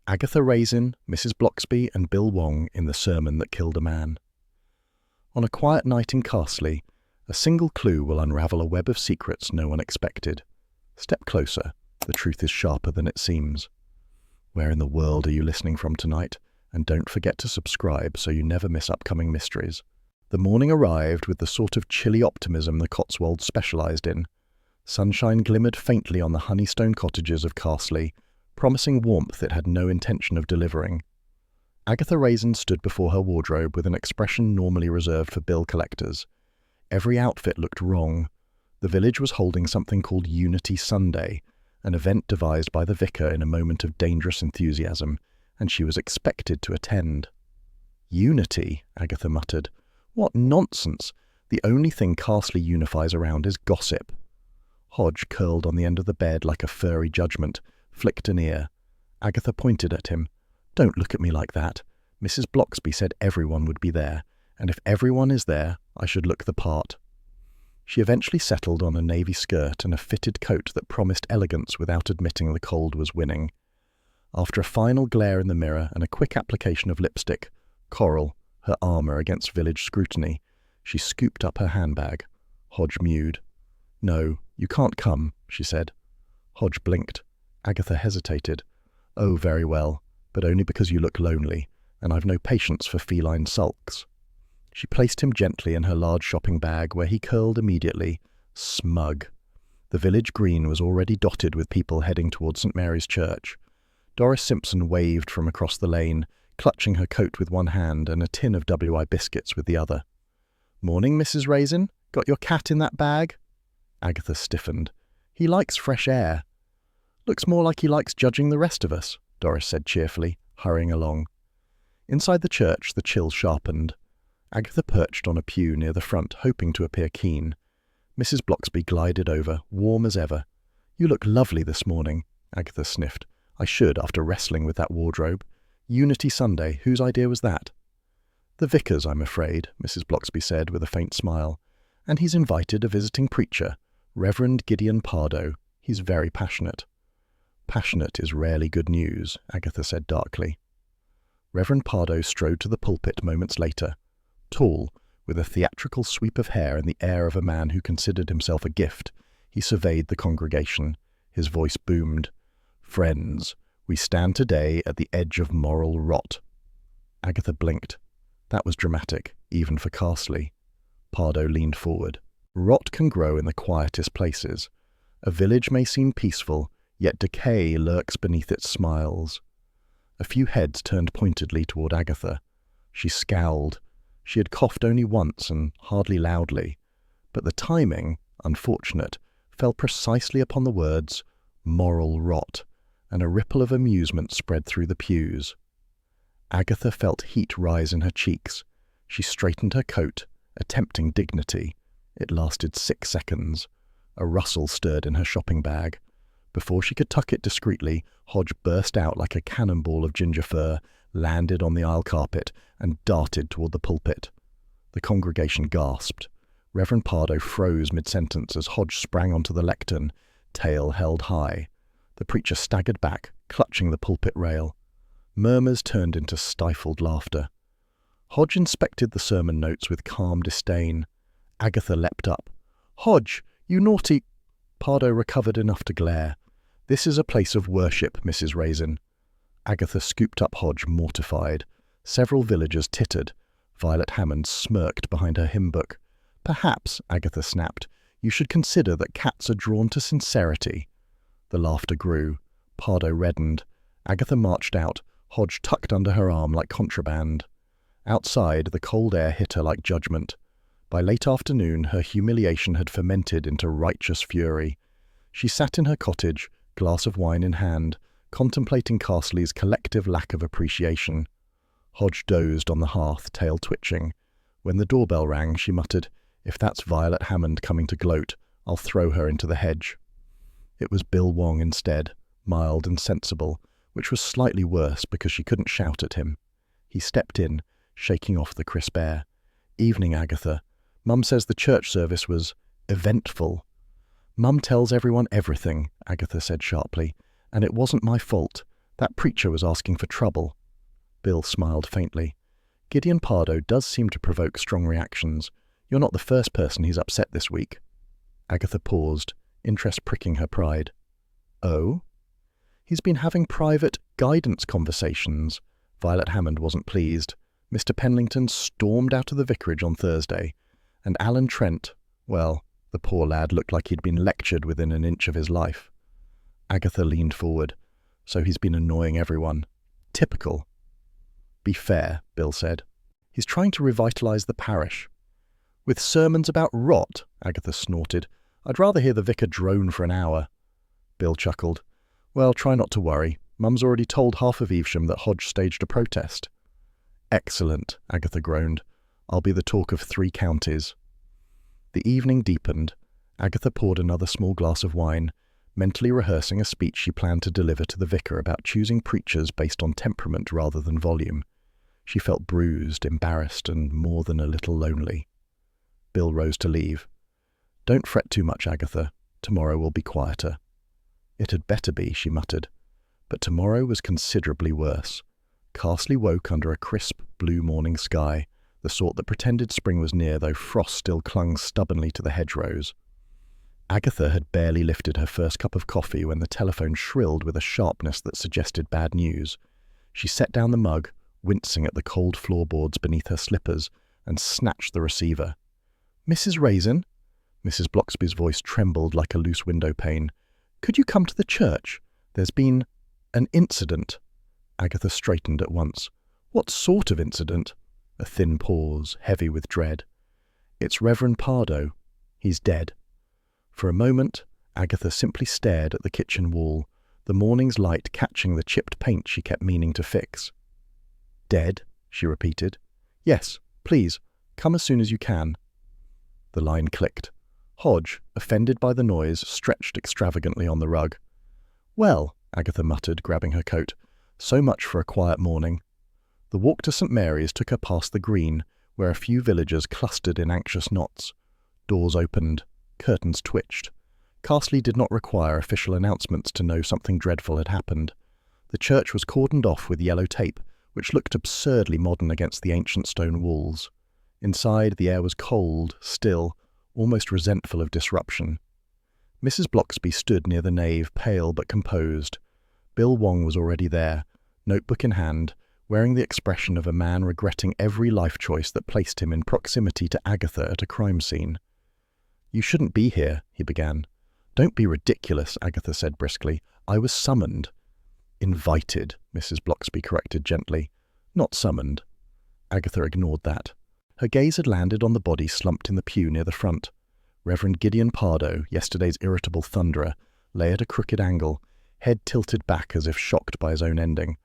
Agatha Raisin, Mrs. Bloxby, and Bill Wong in The Sermon That Killed a Man. On a quiet night in Carsley, a single clue will unravel a web of secrets no one expected. Step closer, the truth is sharper than it seems. Where in the world are you listening from tonight? And don't forget to subscribe so you never miss upcoming mysteries. The morning arrived with the sort of chilly optimism the Cotswolds specialised in. Sunshine glimmered faintly on the honeystone cottages of Carsley, promising warmth it had no intention of delivering. Agatha Raisin stood before her wardrobe with an expression normally reserved for bill collectors. Every outfit looked wrong. The village was holding something called Unity Sunday, an event devised by the vicar in a moment of dangerous enthusiasm, and she was expected to attend. "Unity," Agatha muttered. "What nonsense! The only thing Carsley unifies around is gossip." Hodge, curled on the end of the bed like a furry judgment, flicked an ear. Agatha pointed at him. "Don't look at me like that. Mrs. Bloxby said everyone would be there, and if everyone is there, I should look the part." She eventually settled on a navy skirt and a fitted coat that promised elegance without admitting the cold was winning. After a final glare in the mirror and a quick application of lipstick, coral, her armour against village scrutiny, she scooped up her handbag. Hodge mewed. "No, you can't come," she said. Hodge blinked. Agatha hesitated. "Oh, very well, but only because you look lonely, and I've no patience for feline sulks." She placed him gently in her large shopping bag, where he curled immediately. Smug. The village green was already dotted with people heading towards St. Mary's Church. Doris Simpson waved from across the lane, clutching her coat with one hand and a tin of W.I. biscuits with the other. "Morning, Mrs. Raisin. Got your cat in that bag?" Agatha stiffened. "He likes fresh air." "Looks more like he likes judging the rest of us," Doris said cheerfully, hurrying along. Inside the church, the chill sharpened. Agatha perched on a pew near the front, hoping to appear keen. Mrs. Bloxby glided over, warm as ever. "You look lovely this morning," Agatha sniffed. "I should, after wrestling with that wardrobe. Unity Sunday, whose idea was that?" "The vicar's, I'm afraid," Mrs. Bloxby said with a faint smile. "And he's invited a visiting preacher, Reverend Gideon Pardo. He's very passionate." "Passionate is rarely good news," Agatha said darkly. Reverend Pardo strode to the pulpit moments later. Tall, with a theatrical sweep of hair and the air of a man who considered himself a gift, he surveyed the congregation. His voice boomed. "Friends, we stand today at the edge of moral rot." Agatha blinked. That was dramatic, even for Carsley. Pardo leaned forward. "Rot can grow in the quietest places. A village may seem peaceful, yet decay lurks beneath its smiles." A few heads turned pointedly toward Agatha. She scowled. She had coughed only once and hardly loudly, but the timing, unfortunate, fell precisely upon the words "moral rot," and a ripple of amusement spread through the pews. Agatha felt heat rise in her cheeks. She straightened her coat, attempting dignity. It lasted 6 seconds. A rustle stirred in her shopping bag. Before she could tuck it discreetly, Hodge burst out like a cannonball of ginger fir, landed on the aisle carpet, and darted toward the pulpit. The congregation gasped. Reverend Pardo froze mid-sentence as Hodge sprang onto the lectern, tail held high. The preacher staggered back, clutching the pulpit rail. Murmurs turned into stifled laughter. Hodge inspected the sermon notes with calm disdain. Agatha leapt up. "Hodge, you naughty—" Pardo recovered enough to glare. "This is a place of worship, Mrs. Raisin." Agatha scooped up Hodge, mortified. Several villagers tittered. Violet Hammond smirked behind her hymn book. "Perhaps," Agatha snapped, "you should consider that cats are drawn to sincerity." The laughter grew. Pardo reddened. Agatha marched out, Hodge tucked under her arm like contraband. Outside, the cold air hit her like judgment. By late afternoon, her humiliation had fermented into righteous fury. She sat in her cottage, glass of wine in hand, contemplating Carsley's collective lack of appreciation. Hodge dozed on the hearth, tail twitching. When the doorbell rang, she muttered, "If that's Violet Hammond coming to gloat, I'll throw her into the hedge." It was Bill Wong instead, mild and sensible, which was slightly worse because she couldn't shout at him. He stepped in, shaking off the crisp air. "Evening, Agatha. Mum says the church service was eventful." "Mum tells everyone everything," Agatha said sharply, "and it wasn't my fault. That preacher was asking for trouble. Bill smiled faintly. Gideon Pardo does seem to provoke strong reactions. You're not the first person he's upset this week. Agatha paused, interest pricking her pride. Oh? He's been having private guidance conversations. Violet Hammond wasn't pleased. Mr. Penlington stormed out of the vicarage on Thursday, and Alan Trent, well, the poor lad looked like he'd been lectured within an inch of his life. Agatha leaned forward. So he's been annoying everyone. Typical. Be fair, Bill said. He's trying to revitalise the parish. With sermons about rot, Agatha snorted. I'd rather hear the vicar drone for an hour. Bill chuckled. Well, try not to worry. Mum's already told half of Evesham that Hodge staged a protest. Excellent, Agatha groaned. I'll be the talk of 3 counties. The evening deepened. Agatha poured another small glass of wine, mentally rehearsing a speech she planned to deliver to the vicar about choosing preachers based on temperament rather than volume. She felt bruised, embarrassed, and more than a little lonely. Bill rose to leave. Don't fret too much, Agatha. Tomorrow will be quieter. It had better be, she muttered. But tomorrow was considerably worse. Carsley woke under a crisp, blue morning sky, the sort that pretended spring was near, though frost still clung stubbornly to the hedgerows. Agatha had barely lifted her first cup of coffee when the telephone shrilled with a sharpness that suggested bad news. She set down the mug, wincing at the cold floorboards beneath her slippers, and snatched the receiver. Mrs. Raisin? Mrs. Bloxby's voice trembled like a loose window pane. Could you come to the church? There's been an incident. Agatha straightened at once. What sort of incident? A thin pause, heavy with dread. It's Reverend Pardo. He's dead. For a moment, Agatha simply stared at the kitchen wall, the morning's light catching the chipped paint she kept meaning to fix. Dead? She repeated. Yes, please, come as soon as you can. The line clicked. Hodge, offended by the noise, stretched extravagantly on the rug. Well, Agatha muttered, grabbing her coat, so much for a quiet morning. The walk to St. Mary's took her past the green, where a few villagers clustered in anxious knots. Doors opened. Curtains twitched. Carsley did not require official announcements to know something dreadful had happened. The church was cordoned off with yellow tape, which looked absurdly modern against the ancient stone walls. Inside, the air was cold, still, almost resentful of disruption. Mrs. Bloxby stood near the nave, pale but composed. Bill Wong was already there, notebook in hand, wearing the expression of a man regretting every life choice that placed him in proximity to Agatha at a crime scene. You shouldn't be here, he began. Don't be ridiculous, Agatha said briskly. I was summoned. Invited, Mrs. Bloxby corrected gently. Not summoned. Agatha ignored that. Her gaze had landed on the body slumped in the pew near the front. Reverend Gideon Pardo, yesterday's irritable thunderer, lay at a crooked angle, head tilted back as if shocked by his own ending.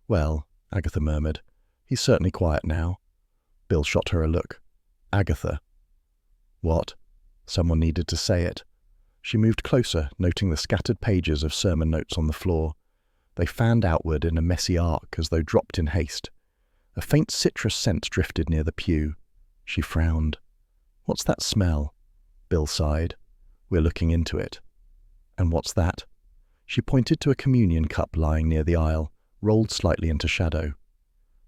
Well, Agatha murmured, he's certainly quiet now. Bill shot her a look. Agatha. What? Someone needed to say it. She moved closer, noting the scattered pages of sermon notes on the floor. They fanned outward in a messy arc as though dropped in haste. A faint citrus scent drifted near the pew. She frowned. What's that smell? Bill sighed. We're looking into it. And what's that? She pointed to a communion cup lying near the aisle, rolled slightly into shadow.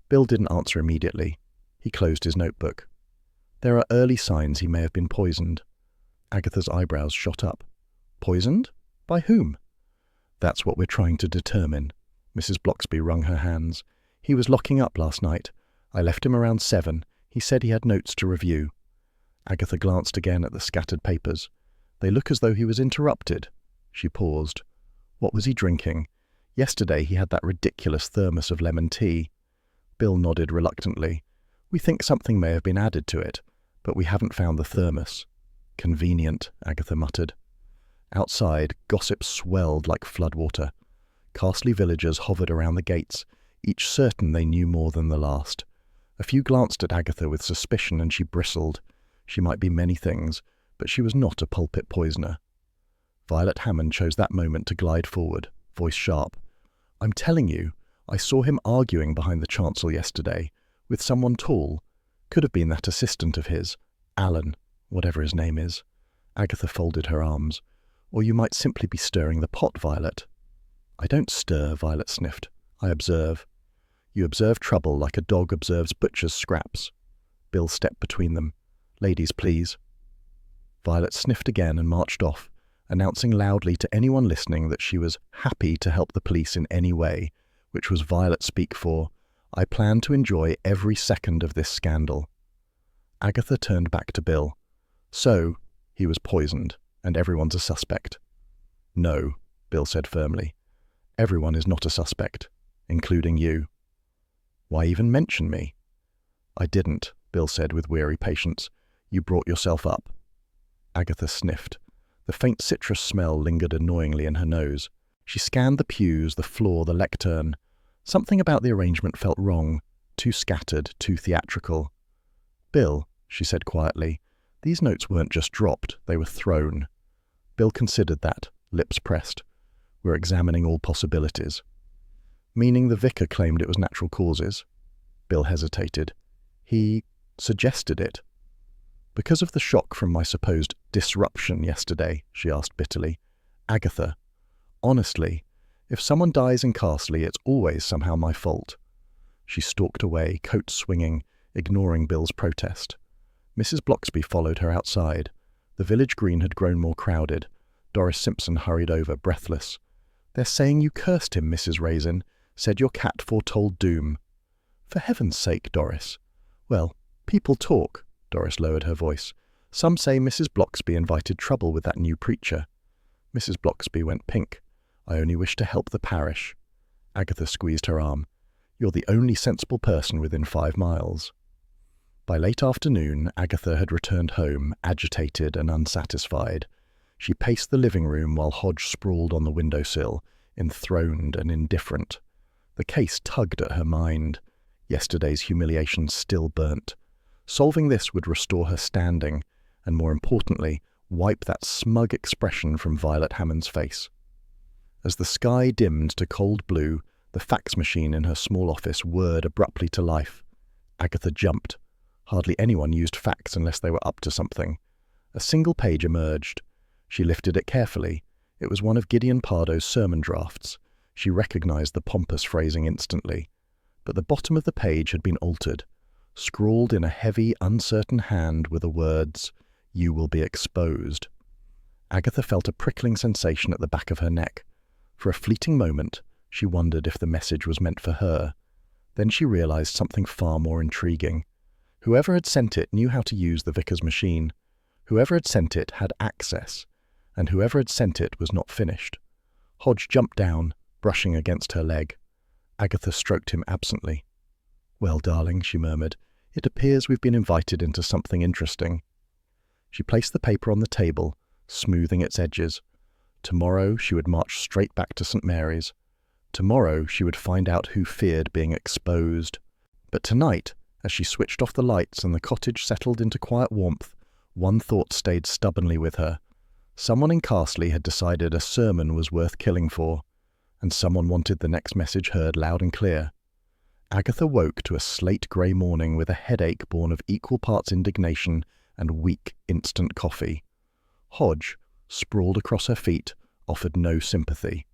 Bill didn't answer immediately. He closed his notebook. There are early signs he may have been poisoned. Agatha's eyebrows shot up. Poisoned? By whom? That's what we're trying to determine. Mrs. Bloxby wrung her hands. He was locking up last night. I left him around 7. He said he had notes to review. Agatha glanced again at the scattered papers. They look as though he was interrupted. She paused. What was he drinking? Yesterday he had that ridiculous thermos of lemon tea. Bill nodded reluctantly. We think something may have been added to it, but we haven't found the thermos. Convenient, Agatha muttered. Outside, gossip swelled like floodwater. Carsley villagers hovered around the gates, each certain they knew more than the last. A few glanced at Agatha with suspicion, and she bristled. She might be many things, but she was not a pulpit poisoner. Violet Hammond chose that moment to glide forward, voice sharp. I'm telling you, I saw him arguing behind the chancel yesterday, with someone tall. Could have been that assistant of his, Alan, whatever his name is. Agatha folded her arms. Or you might simply be stirring the pot, Violet. I don't stir, Violet sniffed. I observe. You observe trouble like a dog observes butcher's scraps. Bill stepped between them. Ladies, please. Violet sniffed again and marched off, announcing loudly to anyone listening that she was happy to help the police in any way, which was Violet speak for, I plan to enjoy every second of this scandal. Agatha turned back to Bill. So, he was poisoned, and everyone's a suspect. No, Bill said firmly. Everyone is not a suspect, including you. Why even mention me? I didn't, Bill said with weary patience. You brought yourself up. Agatha sniffed. The faint citrus smell lingered annoyingly in her nose. She scanned the pews, the floor, the lectern. Something about the arrangement felt wrong, too scattered, too theatrical. Bill, she said quietly, these notes weren't just dropped, they were thrown. Bill considered that, lips pressed. We're examining all possibilities. Meaning the vicar claimed it was natural causes? Bill hesitated. He suggested it. Because of the shock from my supposed disruption yesterday, she asked bitterly. Agatha, honestly, if someone dies in Carsley, it's always somehow my fault. She stalked away, coat swinging, ignoring Bill's protest. Mrs. Bloxby followed her outside. The village green had grown more crowded. Doris Simpson hurried over, breathless. They're saying you cursed him, Mrs. Raisin, said your cat foretold doom. For heaven's sake, Doris. Well, people talk, Doris lowered her voice. Some say Mrs. Bloxby invited trouble with that new preacher. Mrs. Bloxby went pink. I only wish to help the parish. Agatha squeezed her arm. You're the only sensible person within 5 miles. By late afternoon, Agatha had returned home, agitated and unsatisfied. She paced the living room while Hodge sprawled on the windowsill, enthroned and indifferent. The case tugged at her mind. Yesterday's humiliation still burnt. Solving this would restore her standing, and more importantly, wipe that smug expression from Violet Hammond's face. As the sky dimmed to cold blue, the fax machine in her small office whirred abruptly to life. Agatha jumped. Hardly anyone used fax unless they were up to something. A single page emerged. She lifted it carefully. It was one of Gideon Pardo's sermon drafts. She recognized the pompous phrasing instantly. But the bottom of the page had been altered. Scrawled in a heavy, uncertain hand were the words, "You will be exposed." Agatha felt a prickling sensation at the back of her neck. For a fleeting moment, she wondered if the message was meant for her. Then she realized something far more intriguing. Whoever had sent it knew how to use the vicar's machine. Whoever had sent it had access, and whoever had sent it was not finished. Hodge jumped down, brushing against her leg. Agatha stroked him absently. "Well, darling," she murmured, "it appears we've been invited into something interesting." She placed the paper on the table, smoothing its edges. Tomorrow she would march straight back to St. Mary's. Tomorrow she would find out who feared being exposed. But tonight, as she switched off the lights and the cottage settled into quiet warmth, one thought stayed stubbornly with her. Someone in Carsley had decided a sermon was worth killing for, and someone wanted the next message heard loud and clear. Agatha woke to a slate-grey morning with a headache born of equal parts indignation and weak instant coffee. Hodge, sprawled across her feet, offered no sympathy.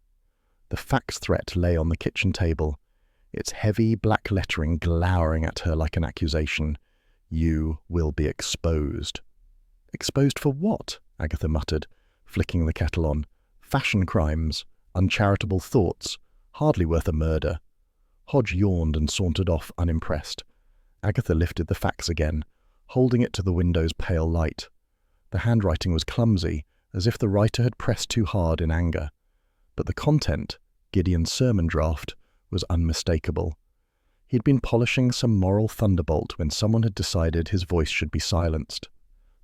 The fax threat lay on the kitchen table, its heavy black lettering glowering at her like an accusation. You will be exposed. Exposed for what? Agatha muttered, flicking the kettle on. Fashion crimes, uncharitable thoughts, hardly worth a murder. Hodge yawned and sauntered off unimpressed. Agatha lifted the fax again, holding it to the window's pale light. The handwriting was clumsy, as if the writer had pressed too hard in anger. But the content, Gideon's sermon draft, was unmistakable. He'd been polishing some moral thunderbolt when someone had decided his voice should be silenced.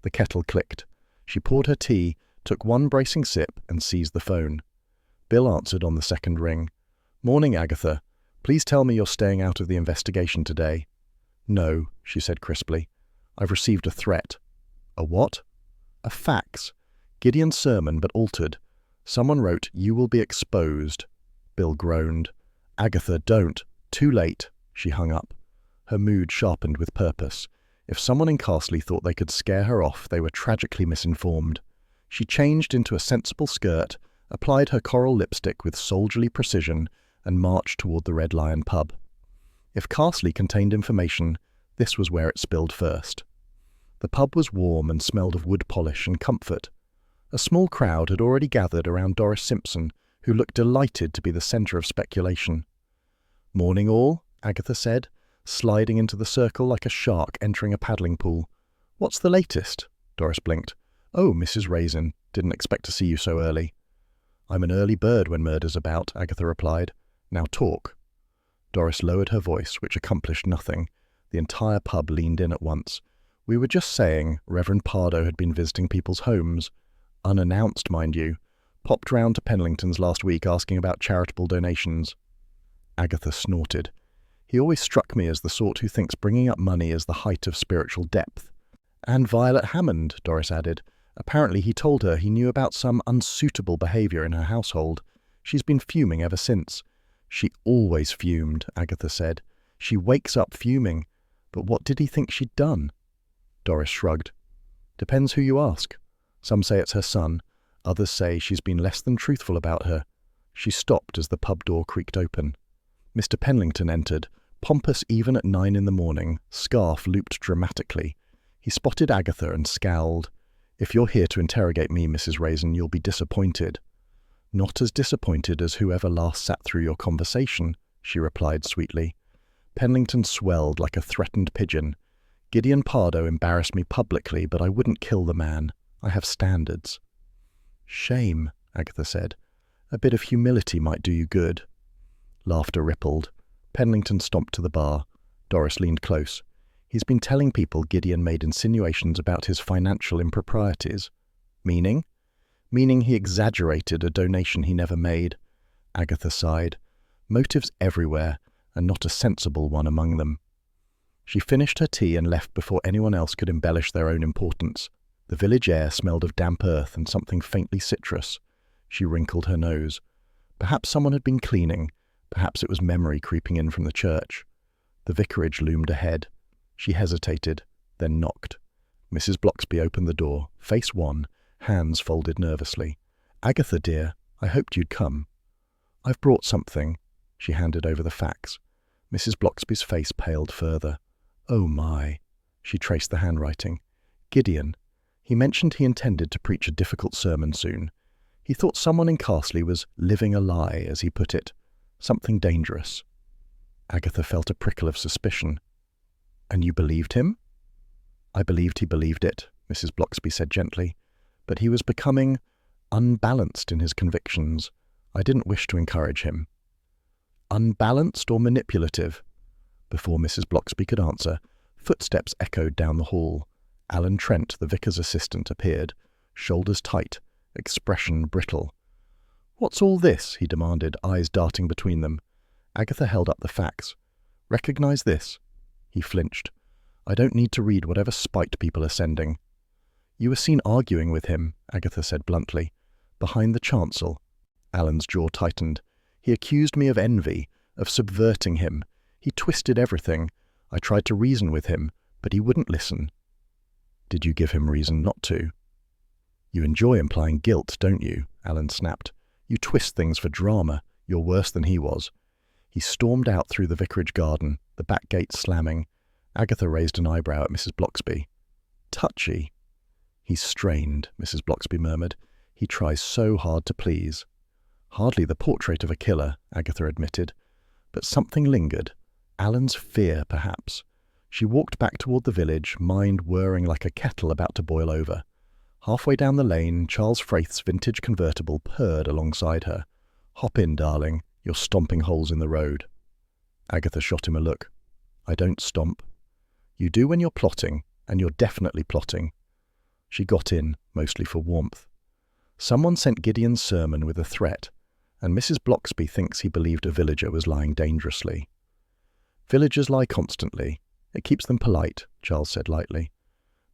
The kettle clicked. She poured her tea, took one bracing sip, and seized the phone. Bill answered on the second ring. "Morning, Agatha. Please tell me you're staying out of the investigation today." "No," she said crisply. "I've received a threat." "A what?" "A fax. Gideon's sermon, but altered. Someone wrote, 'You will be exposed.'" Bill groaned. "Agatha, don't. Too late." She hung up. Her mood sharpened with purpose. If someone in Carsley thought they could scare her off, they were tragically misinformed. She changed into a sensible skirt, applied her coral lipstick with soldierly precision, and marched toward the Red Lion pub. If Carsley contained information, this was where it spilled first. The pub was warm and smelled of wood polish and comfort. A small crowd had already gathered around Doris Simpson, who looked delighted to be the centre of speculation. "Morning all," Agatha said, sliding into the circle like a shark entering a paddling pool. "What's the latest?" Doris blinked. "Oh, Mrs. Raisin, didn't expect to see you so early." "I'm an early bird when murder's about," Agatha replied. "Now talk." Doris lowered her voice, which accomplished nothing. The entire pub leaned in at once. "We were just saying Reverend Pardo had been visiting people's homes. Unannounced, mind you. Popped round to Penlington's last week asking about charitable donations." Agatha snorted. "He always struck me as the sort who thinks bringing up money is the height of spiritual depth." "And Violet Hammond," Doris added. "Apparently he told her he knew about some unsuitable behaviour in her household. She's been fuming ever since." "She always fumed," Agatha said. "She wakes up fuming. But what did he think she'd done?" Doris shrugged. "Depends who you ask. Some say it's her son. Others say she's been less than truthful about her." She stopped as the pub door creaked open. Mr. Penlington entered, pompous even at 9 in the morning, scarf looped dramatically. He spotted Agatha and scowled. "If you're here to interrogate me, Mrs. Raisin, you'll be disappointed." "Not as disappointed as whoever last sat through your conversation," she replied sweetly. Penlington swelled like a threatened pigeon. "Gideon Pardo embarrassed me publicly, but I wouldn't kill the man. I have standards." "Shame," Agatha said. "A bit of humility might do you good." Laughter rippled. Penlington stomped to the bar. Doris leaned close. "He's been telling people Gideon made insinuations about his financial improprieties." "Meaning?" "Meaning he exaggerated a donation he never made." Agatha sighed. "Motives everywhere, and not a sensible one among them." She finished her tea and left before anyone else could embellish their own importance. The village air smelled of damp earth and something faintly citrus. She wrinkled her nose. Perhaps someone had been cleaning. Perhaps it was memory creeping in from the church. The vicarage loomed ahead. She hesitated, then knocked. Mrs. Bloxby opened the door, face wan, hands folded nervously. "Agatha, dear, I hoped you'd come." "I've brought something." She handed over the fax. Mrs. Bloxby's face paled further. "Oh my." She traced the handwriting. "Gideon. He mentioned he intended to preach a difficult sermon soon. He thought someone in Carsley was living a lie, as he put it. Something dangerous." Agatha felt a prickle of suspicion. "And you believed him?" "I believed he believed it," Mrs. Bloxby said gently. "But he was becoming unbalanced in his convictions. I didn't wish to encourage him." "Unbalanced or manipulative?" Before Mrs. Bloxby could answer, footsteps echoed down the hall. Alan Trent, the vicar's assistant, appeared, shoulders tight, expression brittle. "What's all this?" he demanded, eyes darting between them. Agatha held up the fax. "Recognise this?" He flinched. "I don't need to read whatever spite people are sending." "You were seen arguing with him," Agatha said bluntly. "Behind the chancel." Alan's jaw tightened. "He accused me of envy, of subverting him. He twisted everything. I tried to reason with him, but he wouldn't listen." "Did you give him reason not to?" "You enjoy implying guilt, don't you?" Alan snapped. "You twist things for drama. You're worse than he was." He stormed out through the vicarage garden, the back gate slamming. Agatha raised an eyebrow at Mrs. Bloxby. "Touchy." "He's strained," Mrs. Bloxby murmured. "He tries so hard to please." "Hardly the portrait of a killer," Agatha admitted. But something lingered. Alan's fear, perhaps. She walked back toward the village, mind whirring like a kettle about to boil over. Halfway down the lane, Charles Frayth's vintage convertible purred alongside her. "Hop in, darling. You're stomping holes in the road." Agatha shot him a look. "I don't stomp." "You do when you're plotting, and you're definitely plotting." She got in, mostly for warmth. "Someone sent Gideon's sermon with a threat, and Mrs. Bloxby thinks he believed a villager was lying dangerously." "Villagers lie constantly. It keeps them polite," Charles said lightly.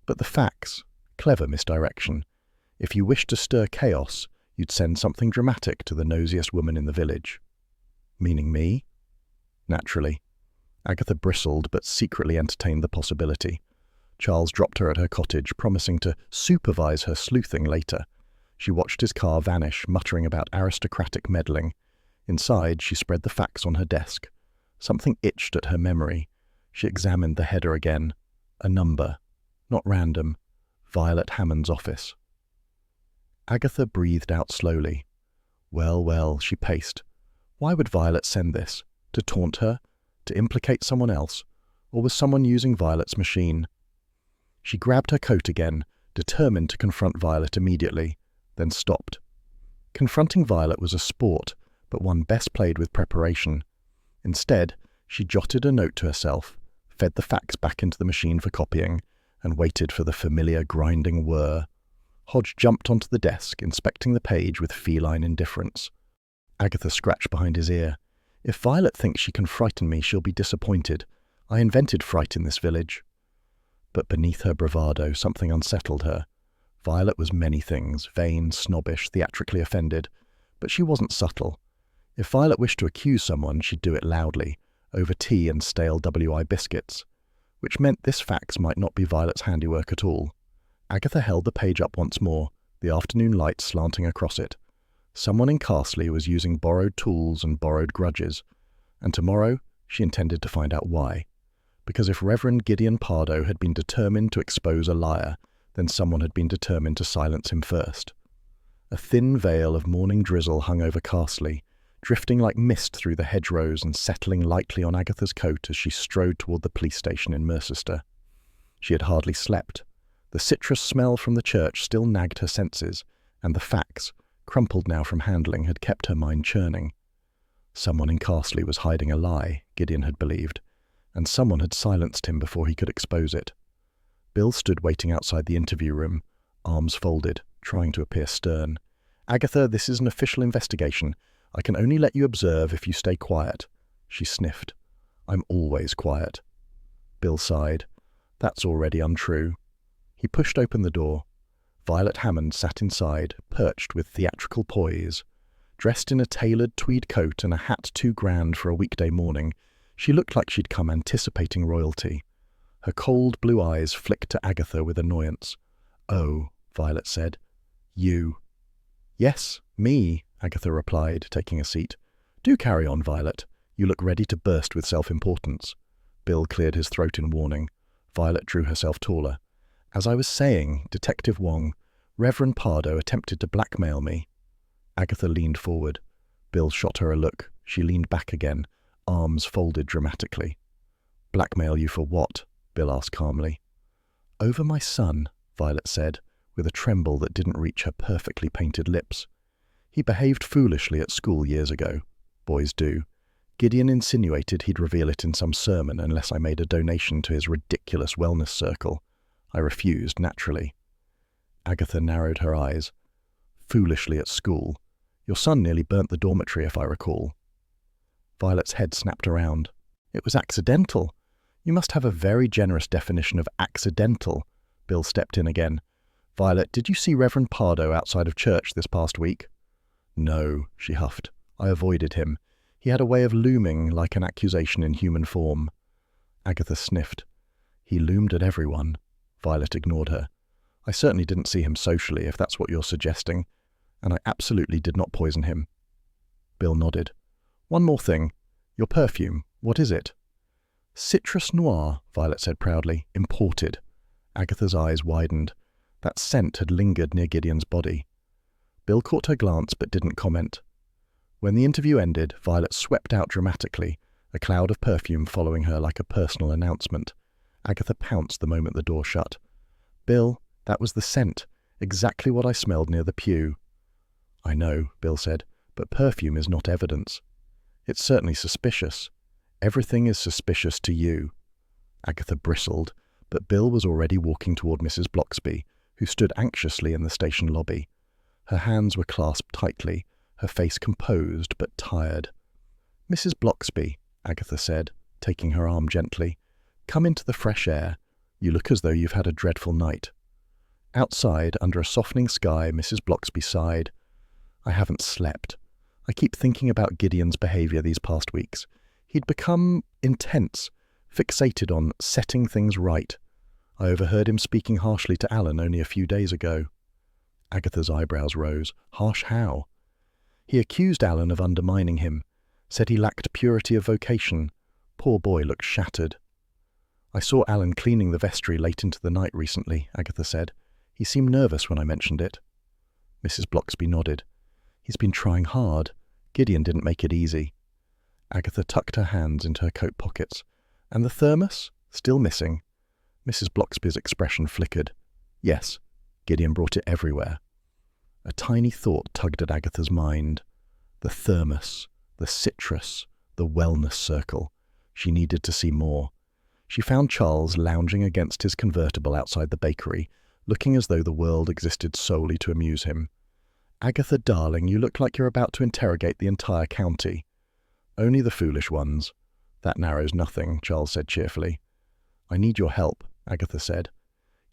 "But the facts, clever misdirection. If you wished to stir chaos, you'd send something dramatic to the nosiest woman in the village." "Meaning me?" "Naturally." Agatha bristled, but secretly entertained the possibility. Charles dropped her at her cottage, promising to supervise her sleuthing later. She watched his car vanish, muttering about aristocratic meddling. Inside, she spread the facts on her desk. Something itched at her memory. She examined the header again. A number. Not random. Violet Hammond's office. Agatha breathed out slowly. Well, well, she paced. Why would Violet send this? To taunt her? To implicate someone else? Or was someone using Violet's machine? She grabbed her coat again, determined to confront Violet immediately, then stopped. Confronting Violet was a sport, but one best played with preparation. Instead, she jotted a note to herself, fed the facts back into the machine for copying, and waited for the familiar grinding whir. Hodge jumped onto the desk, inspecting the page with feline indifference. Agatha scratched behind his ear. If Violet thinks she can frighten me, she'll be disappointed. I invented fright in this village. But beneath her bravado, something unsettled her. Violet was many things, vain, snobbish, theatrically offended. But she wasn't subtle. If Violet wished to accuse someone, she'd do it loudly, over tea and stale WI biscuits, which meant this fax might not be Violet's handiwork at all. Agatha held the page up once more, the afternoon light slanting across it. Someone in Carsley was using borrowed tools and borrowed grudges, and tomorrow she intended to find out why. Because if Reverend Gideon Pardo had been determined to expose a liar, then someone had been determined to silence him first. A thin veil of morning drizzle hung over Carsley, drifting like mist through the hedgerows and settling lightly on Agatha's coat as she strode toward the police station in Mercester. She had hardly slept. The citrus smell from the church still nagged her senses, and the facts, crumpled now from handling, had kept her mind churning. Someone in Carsley was hiding a lie, Gideon had believed, and someone had silenced him before he could expose it. Bill stood waiting outside the interview room, arms folded, trying to appear stern. Agatha, this is an official investigation. I can only let you observe if you stay quiet. She sniffed. I'm always quiet. Bill sighed. That's already untrue. He pushed open the door. Violet Hammond sat inside, perched with theatrical poise. Dressed in a tailored tweed coat and a hat too grand for a weekday morning, she looked like she'd come anticipating royalty. Her cold blue eyes flicked to Agatha with annoyance. Oh, Violet said. You. Yes, me, Agatha replied, taking a seat. Do carry on, Violet. You look ready to burst with self-importance. Bill cleared his throat in warning. Violet drew herself taller. As I was saying, Detective Wong, Reverend Pardo attempted to blackmail me. Agatha leaned forward. Bill shot her a look. She leaned back again, arms folded dramatically. Blackmail you for what? Bill asked calmly. Over my son, Violet said, with a tremble that didn't reach her perfectly painted lips. He behaved foolishly at school years ago. Boys do. Gideon insinuated he'd reveal it in some sermon unless I made a donation to his ridiculous wellness circle. I refused, naturally. Agatha narrowed her eyes. Foolishly at school. Your son nearly burnt the dormitory, if I recall. Violet's head snapped around. It was accidental. You must have a very generous definition of accidental. Bill stepped in again. Violet, did you see Reverend Pardo outside of church this past week? No, she huffed. I avoided him. He had a way of looming like an accusation in human form. Agatha sniffed. He loomed at everyone. Violet ignored her. I certainly didn't see him socially, if that's what you're suggesting, and I absolutely did not poison him. Bill nodded. One more thing. Your perfume, what is it? Citrus Noir, Violet said proudly. Imported. Agatha's eyes widened. That scent had lingered near Gideon's body. Bill caught her glance but didn't comment. When the interview ended, Violet swept out dramatically, a cloud of perfume following her like a personal announcement. Agatha pounced the moment the door shut. Bill, that was the scent. Exactly what I smelled near the pew. I know, Bill said, but perfume is not evidence. It's certainly suspicious. Everything is suspicious to you. Agatha bristled, but Bill was already walking toward Mrs. Bloxby, who stood anxiously in the station lobby. Her hands were clasped tightly, her face composed but tired. Mrs. Bloxby, Agatha said, taking her arm gently, come into the fresh air. You look as though you've had a dreadful night. Outside, under a softening sky, Mrs. Bloxby sighed. I haven't slept. I keep thinking about Gideon's behaviour these past weeks. He'd become intense, fixated on setting things right. I overheard him speaking harshly to Alan only a few days ago. Agatha's eyebrows rose. Harsh how? He accused Alan of undermining him, said he lacked purity of vocation. Poor boy looked shattered. I saw Alan cleaning the vestry late into the night recently, Agatha said. He seemed nervous when I mentioned it. Mrs. Bloxby nodded. He's been trying hard. Gideon didn't make it easy. Agatha tucked her hands into her coat pockets. And the thermos? Still missing. Mrs. Bloxby's expression flickered. Yes, Gideon brought it everywhere. A tiny thought tugged at Agatha's mind. The thermos, the citrus, the wellness circle. She needed to see more. She found Charles lounging against his convertible outside the bakery, looking as though the world existed solely to amuse him. Agatha, darling, you look like you're about to interrogate the entire county. Only the foolish ones. That narrows nothing, Charles said cheerfully. I need your help, Agatha said.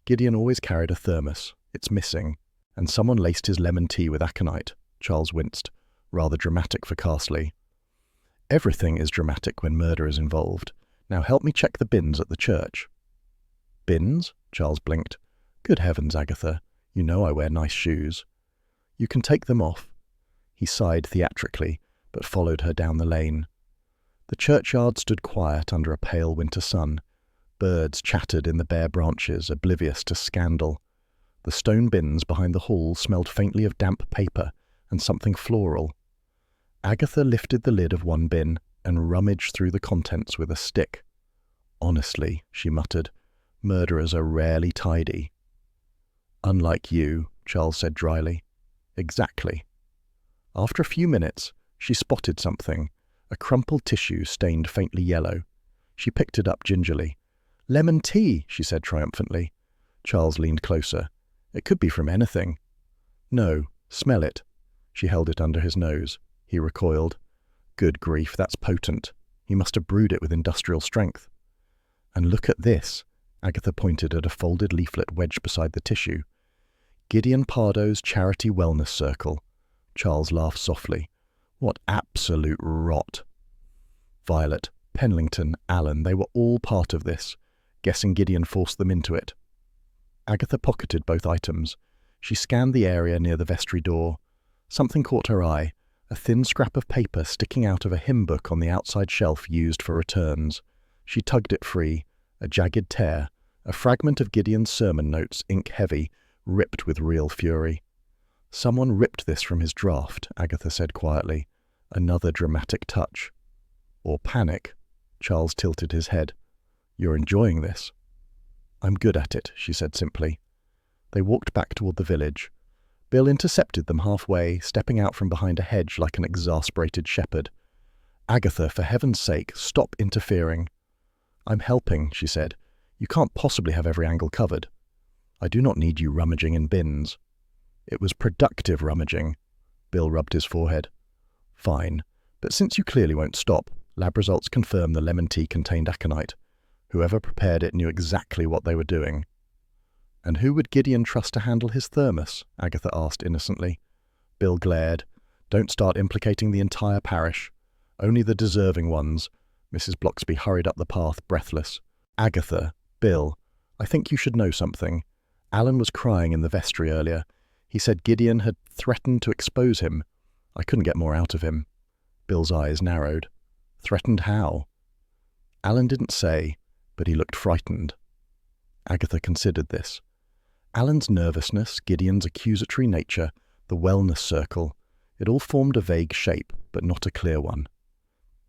Gideon always carried a thermos. It's missing. And someone laced his lemon tea with aconite. Charles winced. Rather dramatic for Carsley. Everything is dramatic when murder is involved. Now help me check the bins at the church. Bins? Charles blinked. Good heavens, Agatha. You know I wear nice shoes. You can take them off. He sighed theatrically, but followed her down the lane. The churchyard stood quiet under a pale winter sun. Birds chattered in the bare branches, oblivious to scandal. The stone bins behind the hall smelled faintly of damp paper and something floral. Agatha lifted the lid of one bin and rummaged through the contents with a stick. Honestly, she muttered, murderers are rarely tidy. Unlike you, Charles said dryly. Exactly. After a few minutes, she spotted something, a crumpled tissue stained faintly yellow. She picked it up gingerly. Lemon tea, she said triumphantly. Charles leaned closer. It could be from anything. No, smell it. She held it under his nose. He recoiled. Good grief, that's potent. He must have brewed it with industrial strength. And look at this. Agatha pointed at a folded leaflet wedged beside the tissue. Gideon Pardo's Charity Wellness Circle. Charles laughed softly. What absolute rot. Violet, Penlington, Alan, they were all part of this. Guessing Gideon forced them into it. Agatha pocketed both items. She scanned the area near the vestry door. Something caught her eye, a thin scrap of paper sticking out of a hymn book on the outside shelf used for returns. She tugged it free, a jagged tear, a fragment of Gideon's sermon notes, ink-heavy, ripped with real fury. Someone ripped this from his draft, Agatha said quietly. Another dramatic touch. Or panic. Charles tilted his head. You're enjoying this. I'm good at it, she said simply. They walked back toward the village. Bill intercepted them halfway, stepping out from behind a hedge like an exasperated shepherd. Agatha, for heaven's sake, stop interfering. I'm helping, she said. You can't possibly have every angle covered. I do not need you rummaging in bins. It was productive rummaging. Bill rubbed his forehead. Fine, but since you clearly won't stop, lab results confirm the lemon tea contained aconite. Whoever prepared it knew exactly what they were doing. And who would Gideon trust to handle his thermos? Agatha asked innocently. Bill glared. Don't start implicating the entire parish. Only the deserving ones. Mrs. Bloxby hurried up the path, breathless. Agatha, Bill, I think you should know something. Alan was crying in the vestry earlier. He said Gideon had threatened to expose him. I couldn't get more out of him. Bill's eyes narrowed. Threatened how? Alan didn't say, but he looked frightened. Agatha considered this. Alan's nervousness, Gideon's accusatory nature, the wellness circle, it all formed a vague shape, but not a clear one.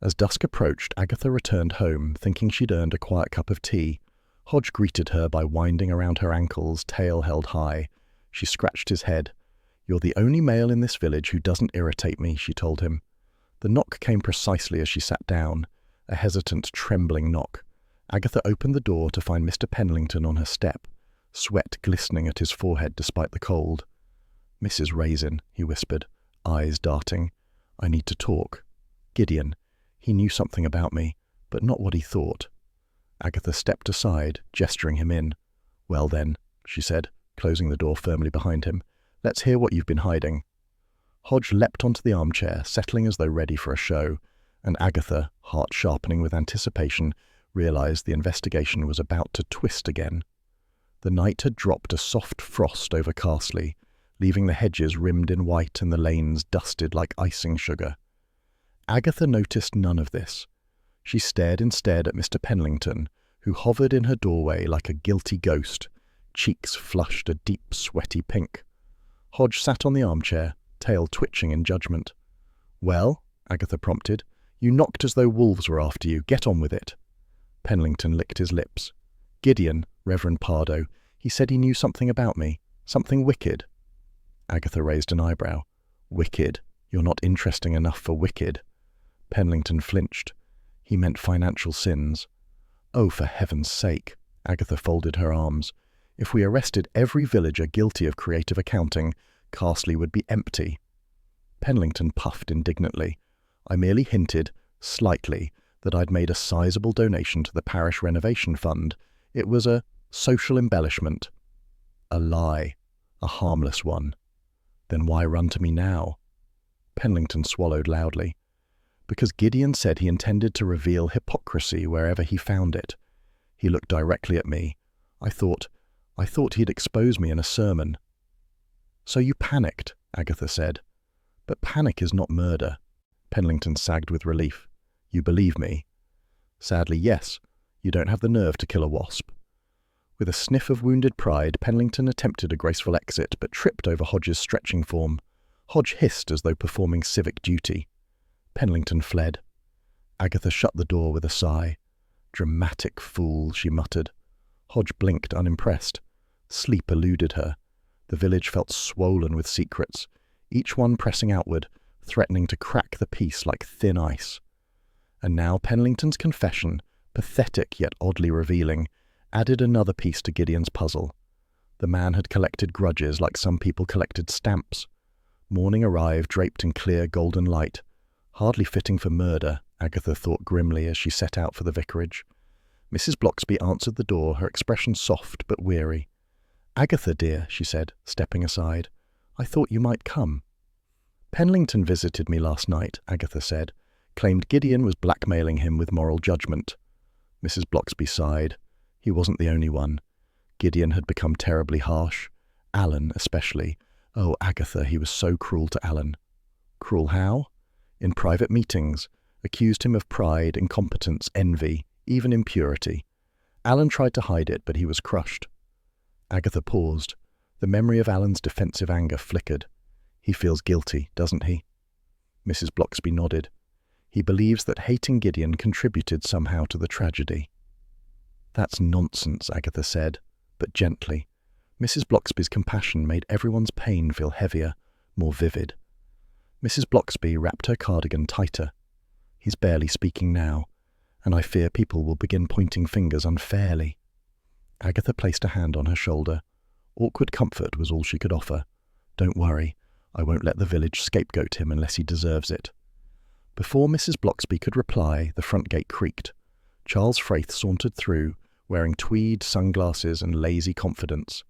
As dusk approached, Agatha returned home, thinking she'd earned a quiet cup of tea. Hodge greeted her by winding around her ankles, tail held high. She scratched his head. You're the only male in this village who doesn't irritate me, she told him. The knock came precisely as she sat down, a hesitant, trembling knock. Agatha opened the door to find Mr. Penlington on her step, sweat glistening at his forehead despite the cold. Mrs. Raisin, he whispered, eyes darting. I need to talk. Gideon. He knew something about me, but not what he thought. Agatha stepped aside, gesturing him in. Well then, she said, closing the door firmly behind him. Let's hear what you've been hiding. Hodge leapt onto the armchair, settling as though ready for a show, and Agatha, heart sharpening with anticipation, realized the investigation was about to twist again. The night had dropped a soft frost over Carsley, leaving the hedges rimmed in white and the lanes dusted like icing sugar. Agatha noticed none of this. She stared instead at Mr. Penlington, who hovered in her doorway like a guilty ghost, cheeks flushed a deep, sweaty pink. Hodge sat on the armchair, tail twitching in judgment. "Well," Agatha prompted, "you knocked as though wolves were after you. Get on with it." Penlington licked his lips. "Gideon, Reverend Pardo, he said he knew something about me. Something wicked." Agatha raised an eyebrow. "Wicked? You're not interesting enough for wicked." Penlington flinched. He meant financial sins. "Oh, for heaven's sake," Agatha folded her arms. "If we arrested every villager guilty of creative accounting, Carsley would be empty." Penlington puffed indignantly. "I merely hinted, slightly, that I'd made a sizable donation to the parish renovation fund. It was a social embellishment." "A lie. A harmless one." "Then why run to me now?" Penlington swallowed loudly. "Because Gideon said he intended to reveal hypocrisy wherever he found it. He looked directly at me. I thought he'd expose me in a sermon." "So you panicked," Agatha said. "But panic is not murder." Penlington sagged with relief. "You believe me?" "Sadly, yes. You don't have the nerve to kill a wasp." With a sniff of wounded pride, Penlington attempted a graceful exit, but tripped over Hodge's stretching form. Hodge hissed as though performing civic duty. Penlington fled. Agatha shut the door with a sigh. "Dramatic fool," she muttered. Hodge blinked, unimpressed. Sleep eluded her. The village felt swollen with secrets, each one pressing outward, threatening to crack the peace like thin ice. And now Penlington's confession, pathetic yet oddly revealing, added another piece to Gideon's puzzle. The man had collected grudges like some people collected stamps. Morning arrived draped in clear golden light. Hardly fitting for murder, Agatha thought grimly as she set out for the vicarage. Mrs. Bloxby answered the door, her expression soft but weary. "Agatha, dear," she said, stepping aside, "I thought you might come." "Penlington visited me last night," Agatha said, claimed Gideon was blackmailing him with moral judgment. Mrs. Bloxby sighed. He wasn't the only one. Gideon had become terribly harsh. Alan, especially. Oh, Agatha, he was so cruel to Alan. Cruel how? In private meetings, accused him of pride, incompetence, envy, even impurity. Alan tried to hide it, but he was crushed. Agatha paused. The memory of Alan's defensive anger flickered. "He feels guilty, doesn't he?" Mrs. Bloxby nodded. "He believes that hating Gideon contributed somehow to the tragedy." "That's nonsense," Agatha said, but gently. Mrs. Bloxby's compassion made everyone's pain feel heavier, more vivid. Mrs. Bloxby wrapped her cardigan tighter. "He's barely speaking now, and I fear people will begin pointing fingers unfairly." Agatha placed a hand on her shoulder. Awkward comfort was all she could offer. "Don't worry, I won't let the village scapegoat him unless he deserves it." Before Mrs. Bloxby could reply, the front gate creaked. Charles Fraith sauntered through, wearing tweed, sunglasses, and lazy confidence.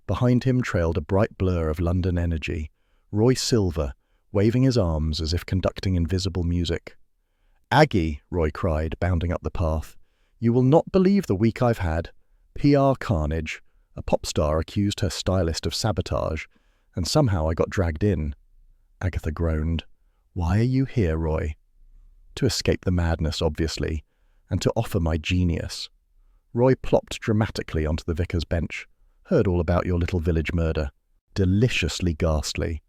Behind him trailed a bright blur of London energy, Roy Silver, waving his arms as if conducting invisible music. "Aggie," Roy cried, bounding up the path, "you will not believe the week I've had. PR carnage. A pop star accused her stylist of sabotage, and somehow I got dragged in." Agatha groaned. "Why are you here, Roy?" "To escape the madness, obviously, and to offer my genius." Roy plopped dramatically onto the vicar's bench. "Heard all about your little village murder. Deliciously ghastly."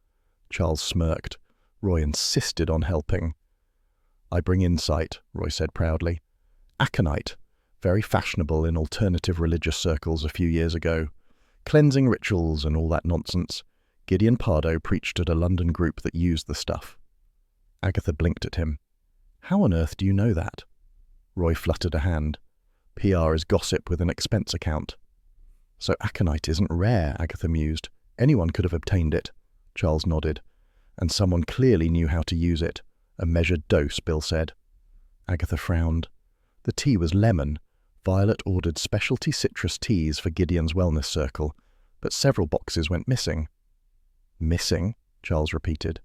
Charles smirked. Roy insisted on helping. "I bring insight," Roy said proudly. "Aconite. Very fashionable in alternative religious circles a few years ago. Cleansing rituals and all that nonsense. Gideon Pardo preached at a London group that used the stuff." Agatha blinked at him. "How on earth do you know that?" Roy fluttered a hand. "PR is gossip with an expense account." "So aconite isn't rare," Agatha mused. "Anyone could have obtained it." Charles nodded. "And someone clearly knew how to use it. A measured dose," Bill said. Agatha frowned. The tea was lemon. Violet ordered specialty citrus teas for Gideon's wellness circle, but several boxes went missing. "Missing?" Charles repeated.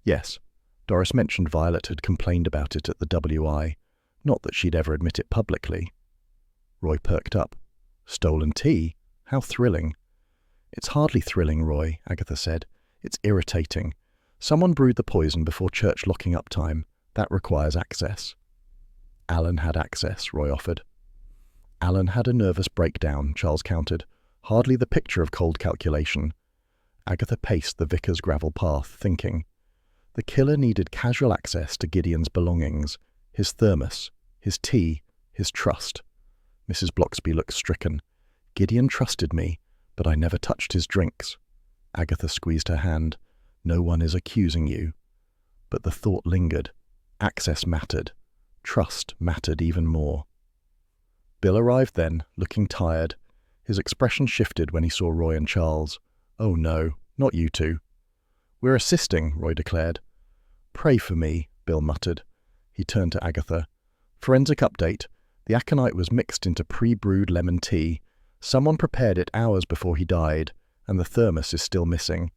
"Yes. Doris mentioned Violet had complained about it at the WI. Not that she'd ever admit it publicly." Roy perked up. "Stolen tea? How thrilling." It's hardly thrilling, Roy, Agatha said. It's irritating. Someone brewed the poison before church locking up time. That requires access. Alan had access, Roy offered. Alan had a nervous breakdown, Charles countered. Hardly the picture of cold calculation. Agatha paced the vicar's gravel path, thinking. The killer needed casual access to Gideon's belongings, his thermos, his tea, his trust. Mrs. Bloxby looked stricken. Gideon trusted me, but I never touched his drinks. Agatha squeezed her hand. No one is accusing you. But the thought lingered. Access mattered. Trust mattered even more. Bill arrived then, looking tired. His expression shifted when he saw Roy and Charles. Oh no, not you two. We're assisting, Roy declared. Pray for me, Bill muttered. He turned to Agatha. Forensic update. The aconite was mixed into pre-brewed lemon tea. Someone prepared it hours before he died, and the thermos is still missing.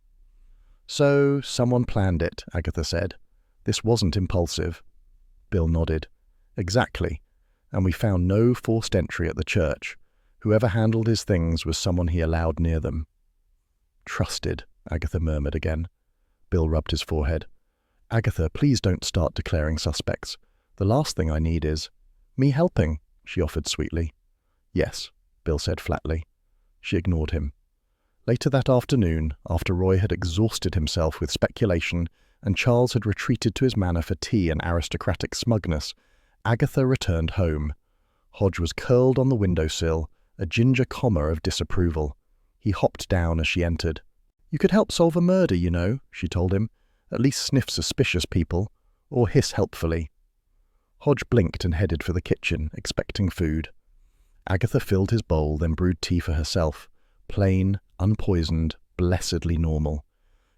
So, someone planned it, Agatha said. This wasn't impulsive. Bill nodded. Exactly. And we found no forced entry at the church. Whoever handled his things was someone he allowed near them. Trusted, Agatha murmured again. Bill rubbed his forehead. Agatha, please don't start declaring suspects. The last thing I need is... Me helping, she offered sweetly. Yes, Bill said flatly. She ignored him. Later that afternoon, after Roy had exhausted himself with speculation and Charles had retreated to his manor for tea and aristocratic smugness, Agatha returned home. Hodge was curled on the windowsill, a ginger comma of disapproval. He hopped down as she entered. You could help solve a murder, you know, she told him. At least sniff suspicious people, or hiss helpfully. Hodge blinked and headed for the kitchen, expecting food. Agatha filled his bowl, then brewed tea for herself. Plain, unpoisoned, blessedly normal.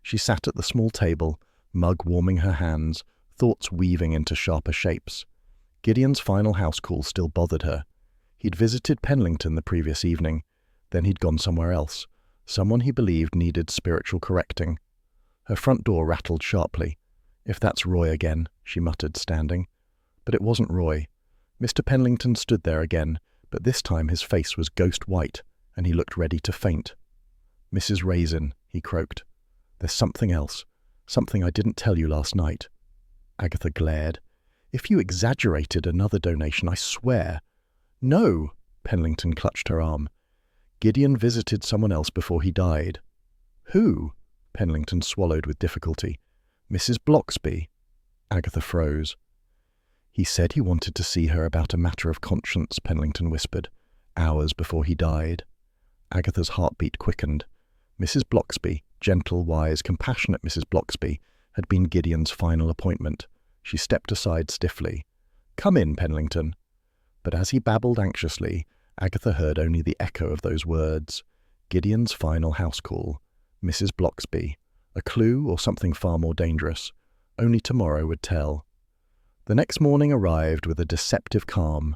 She sat at the small table, mug warming her hands, thoughts weaving into sharper shapes. Gideon's final house call still bothered her. He'd visited Penlington the previous evening. Then he'd gone somewhere else. Someone he believed needed spiritual correcting. Her front door rattled sharply. If that's Roy again, she muttered, standing. But it wasn't Roy. Mr. Penlington stood there again, but this time his face was ghost white, and he looked ready to faint. Mrs. Raisin, he croaked. There's something else. Something I didn't tell you last night. Agatha glared. If you exaggerated another donation, I swear. No, Penlington clutched her arm. Gideon visited someone else before he died. Who? Penlington swallowed with difficulty. Mrs. Bloxby. Agatha froze. He said he wanted to see her about a matter of conscience, Penlington whispered, hours before he died. Agatha's heartbeat quickened. Mrs. Bloxby, gentle, wise, compassionate Mrs. Bloxby, had been Gideon's final appointment. She stepped aside stiffly. Come in, Penlington. But as he babbled anxiously, Agatha heard only the echo of those words. Gideon's final house call. Mrs. Bloxby. A clue or something far more dangerous. Only tomorrow would tell. The next morning arrived with a deceptive calm.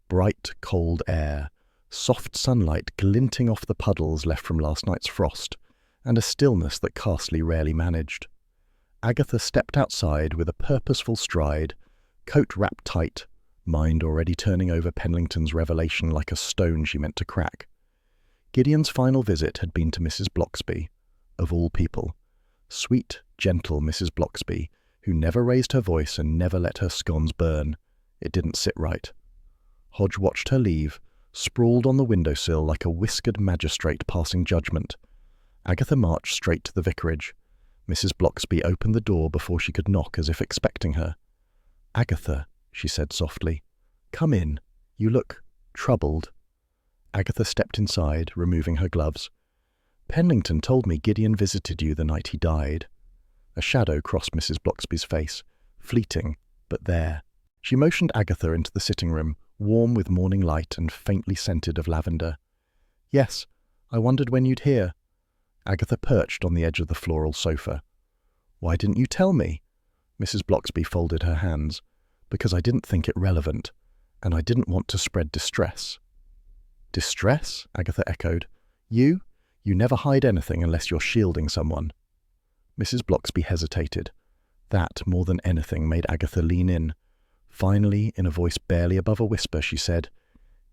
Bright, cold air. Soft sunlight glinting off the puddles left from last night's frost, and a stillness that Castley rarely managed. Agatha stepped outside with a purposeful stride, coat wrapped tight, mind already turning over Penlington's revelation like a stone she meant to crack. Gideon's final visit had been to Mrs. Bloxby, of all people. Sweet, gentle Mrs. Bloxby, who never raised her voice and never let her scones burn. It didn't sit right. Hodge watched her leave, sprawled on the windowsill like a whiskered magistrate passing judgment. Agatha marched straight to the vicarage. Mrs. Bloxby opened the door before she could knock, as if expecting her. Agatha, she said softly, come in. You look troubled. Agatha stepped inside, removing her gloves. Penlington told me Gideon visited you the night he died. A shadow crossed Mrs. Bloxby's face, fleeting, but there. She motioned Agatha into the sitting room, warm with morning light and faintly scented of lavender. Yes, I wondered when you'd hear. Agatha perched on the edge of the floral sofa. Why didn't you tell me? Mrs. Bloxby folded her hands. Because I didn't think it relevant, and I didn't want to spread distress. Distress? Agatha echoed. You never hide anything unless you're shielding someone. Mrs. Bloxby hesitated. That, more than anything, made Agatha lean in. Finally, in a voice barely above a whisper, she said,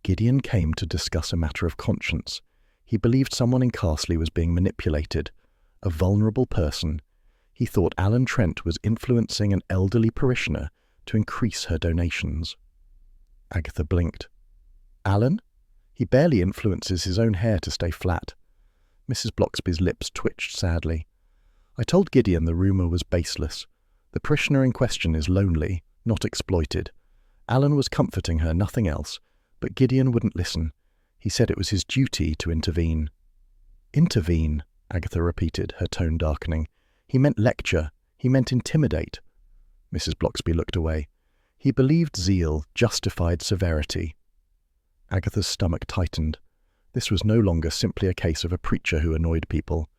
Gideon came to discuss a matter of conscience. He believed someone in Carsley was being manipulated, a vulnerable person. He thought Alan Trent was influencing an elderly parishioner to increase her donations. Agatha blinked. Alan? He barely influences his own hair to stay flat. Mrs. Bloxby's lips twitched sadly. I told Gideon the rumour was baseless. The parishioner in question is lonely, not exploited. Alan was comforting her, nothing else, but Gideon wouldn't listen. He said it was his duty to intervene. Intervene, Agatha repeated, her tone darkening. He meant lecture. He meant intimidate. Mrs. Bloxby looked away. He believed zeal justified severity. Agatha's stomach tightened. This was no longer simply a case of a preacher who annoyed people.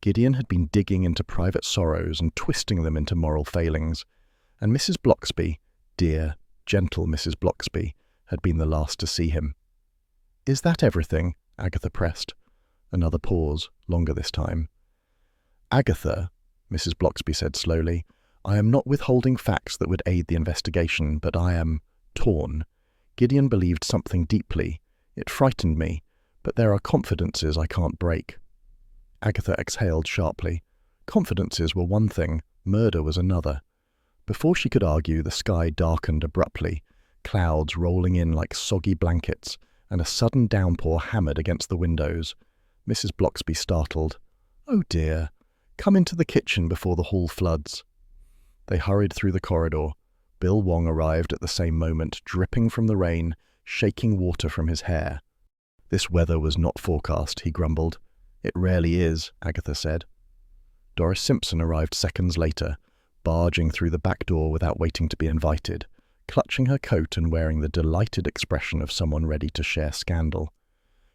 Gideon had been digging into private sorrows and twisting them into moral failings, and Mrs. Bloxby, dear, gentle Mrs. Bloxby, had been the last to see him. Is that everything? Agatha pressed. Another pause, longer this time. Agatha, Mrs. Bloxby said slowly, I am not withholding facts that would aid the investigation, but I am torn. Gideon believed something deeply. It frightened me, but there are confidences I can't break. Agatha exhaled sharply. Confidences were one thing, murder was another. Before she could argue, the sky darkened abruptly, clouds rolling in like soggy blankets, and a sudden downpour hammered against the windows. Mrs. Bloxby startled. Oh dear, come into the kitchen before the hall floods. They hurried through the corridor. Bill Wong arrived at the same moment, dripping from the rain, shaking water from his hair. This weather was not forecast, he grumbled. It rarely is, Agatha said. Doris Simpson arrived seconds later, barging through the back door without waiting to be invited, clutching her coat and wearing the delighted expression of someone ready to share scandal.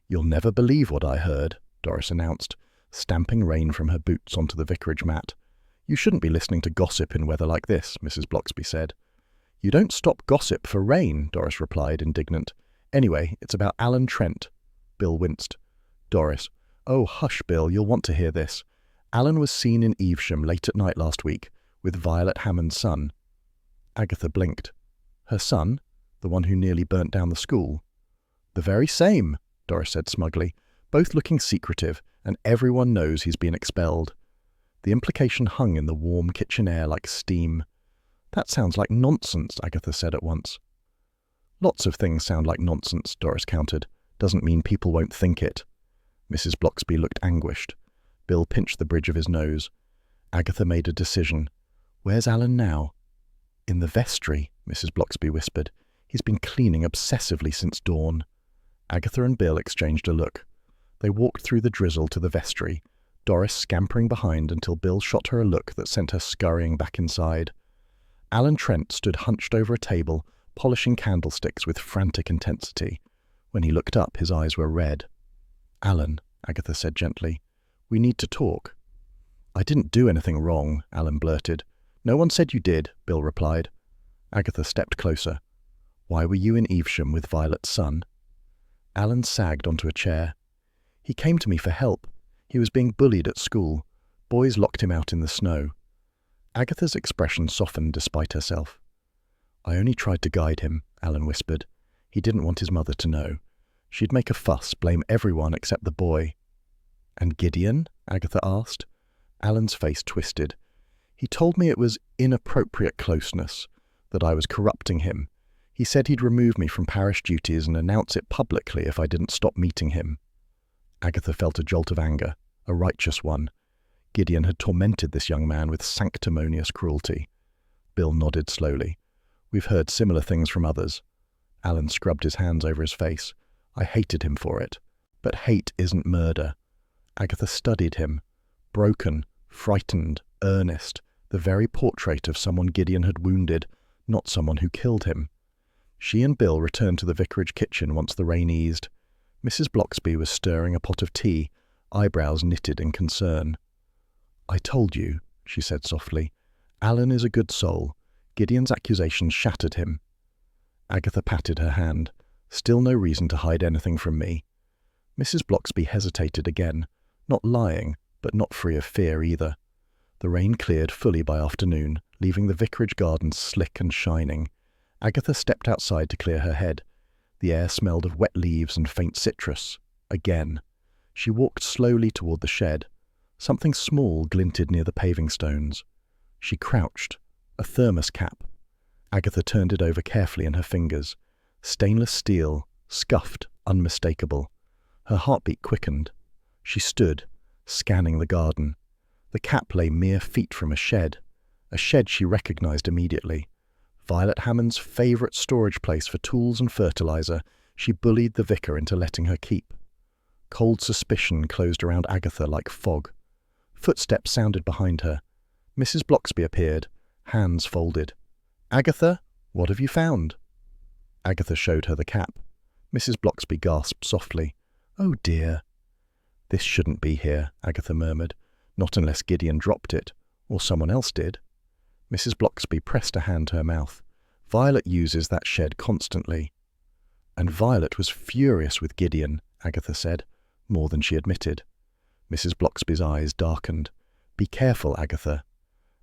You'll never believe what I heard, Doris announced, stamping rain from her boots onto the vicarage mat. You shouldn't be listening to gossip in weather like this, Mrs. Bloxby said. You don't stop gossip for rain, Doris replied, indignant. Anyway, it's about Alan Trent. Bill winced. Doris. Oh, hush, Bill, you'll want to hear this. Alan was seen in Evesham late at night last week with Violet Hammond's son. Agatha blinked. Her son? The one who nearly burnt down the school? The very same, Doris said smugly, both looking secretive, and everyone knows he's been expelled. The implication hung in the warm kitchen air like steam. That sounds like nonsense, Agatha said at once. Lots of things sound like nonsense, Doris countered. Doesn't mean people won't think it. Mrs. Bloxby looked anguished. Bill pinched the bridge of his nose. Agatha made a decision. Where's Alan now? In the vestry, Mrs. Bloxby whispered. He's been cleaning obsessively since dawn. Agatha and Bill exchanged a look. They walked through the drizzle to the vestry, Doris scampering behind until Bill shot her a look that sent her scurrying back inside. Alan Trent stood hunched over a table, polishing candlesticks with frantic intensity. When he looked up, his eyes were red. Alan, Agatha said gently, we need to talk. I didn't do anything wrong, Alan blurted. No one said you did, Bill replied. Agatha stepped closer. Why were you in Evesham with Violet's son? Alan sagged onto a chair. He came to me for help. He was being bullied at school. Boys locked him out in the snow. Agatha's expression softened despite herself. I only tried to guide him, Alan whispered. He didn't want his mother to know. She'd make a fuss, blame everyone except the boy. And Gideon? Agatha asked. Alan's face twisted. He told me it was inappropriate closeness, that I was corrupting him. He said he'd remove me from parish duties and announce it publicly if I didn't stop meeting him. Agatha felt a jolt of anger, a righteous one. Gideon had tormented this young man with sanctimonious cruelty. Bill nodded slowly. We've heard similar things from others. Alan scrubbed his hands over his face. I hated him for it. But hate isn't murder. Agatha studied him. Broken, frightened, earnest, the very portrait of someone Gideon had wounded, not someone who killed him. She and Bill returned to the vicarage kitchen once the rain eased. Mrs. Bloxby was stirring a pot of tea, eyebrows knitted in concern. I told you, she said softly. Alan is a good soul. Gideon's accusations shattered him. Agatha patted her hand. Still no reason to hide anything from me. Mrs. Bloxby hesitated again, not lying, but not free of fear either. The rain cleared fully by afternoon, leaving the vicarage gardens slick and shining. Agatha stepped outside to clear her head. The air smelled of wet leaves and faint citrus. Again. She walked slowly toward the shed. Something small glinted near the paving stones. She crouched. A thermos cap. Agatha turned it over carefully in her fingers. Stainless steel, scuffed, unmistakable. Her heartbeat quickened. She stood, scanning the garden. The cap lay mere feet from a shed she recognized immediately. Violet Hammond's favorite storage place for tools and fertilizer, she bullied the vicar into letting her keep. Cold suspicion closed around Agatha like fog. Footsteps sounded behind her. Mrs. Bloxby appeared, hands folded. "Agatha, what have you found?" Agatha showed her the cap. Mrs. Bloxby gasped softly. "Oh dear." "This shouldn't be here," Agatha murmured. "Not unless Gideon dropped it, or someone else did." Mrs. Bloxby pressed a hand to her mouth. "Violet uses that shed constantly." "And Violet was furious with Gideon," Agatha said, more than she admitted. Mrs. Bloxby's eyes darkened. "Be careful, Agatha."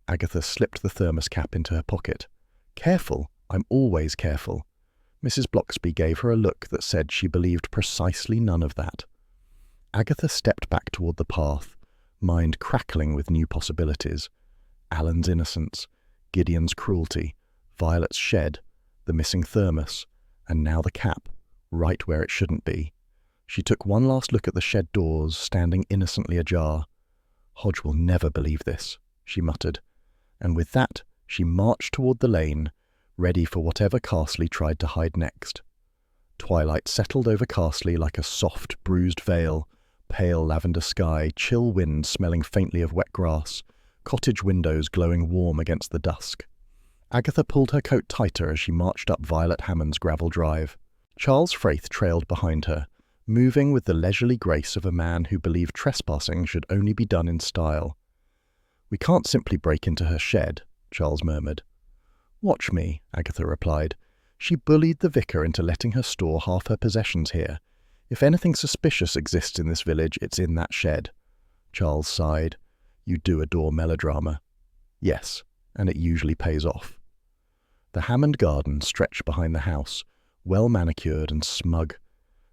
Agatha slipped the thermos cap into her pocket. "Careful? I'm always careful." Mrs. Bloxby gave her a look that said she believed precisely none of that. Agatha stepped back toward the path, mind crackling with new possibilities. Alan's innocence, Gideon's cruelty, Violet's shed, the missing thermos, and now the cap, right where it shouldn't be. She took one last look at the shed doors, standing innocently ajar. "Hodge will never believe this," she muttered, and with that she marched toward the lane, ready for whatever Carsley tried to hide next. Twilight settled over Carsley like a soft, bruised veil, pale lavender sky, chill wind smelling faintly of wet grass, cottage windows glowing warm against the dusk. Agatha pulled her coat tighter as she marched up Violet Hammond's gravel drive. Charles Frayth trailed behind her, moving with the leisurely grace of a man who believed trespassing should only be done in style. "We can't simply break into her shed," Charles murmured. "Watch me," Agatha replied. "She bullied the vicar into letting her store half her possessions here. If anything suspicious exists in this village, it's in that shed." Charles sighed. "You do adore melodrama." "Yes, and it usually pays off." The Hammond garden stretched behind the house, well manicured and smug.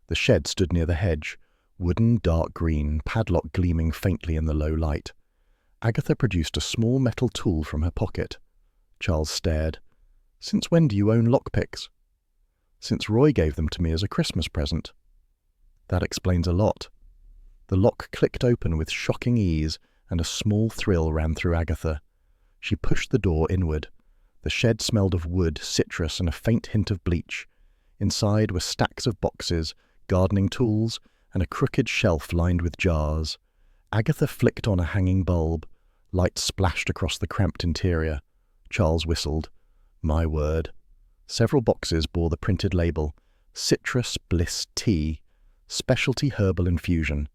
The shed stood near the hedge, wooden, dark green, padlock gleaming faintly in the low light. Agatha produced a small metal tool from her pocket. Charles stared. "Since when do you own lockpicks?" "Since Roy gave them to me as a Christmas present." "That explains a lot." The lock clicked open with shocking ease, and a small thrill ran through Agatha. She pushed the door inward. The shed smelled of wood, citrus, and a faint hint of bleach. Inside were stacks of boxes, gardening tools, and a crooked shelf lined with jars. Agatha flicked on a hanging bulb. Light splashed across the cramped interior. Charles whistled. "My word." Several boxes bore the printed label, Citrus Bliss Tea, Specialty Herbal Infusion.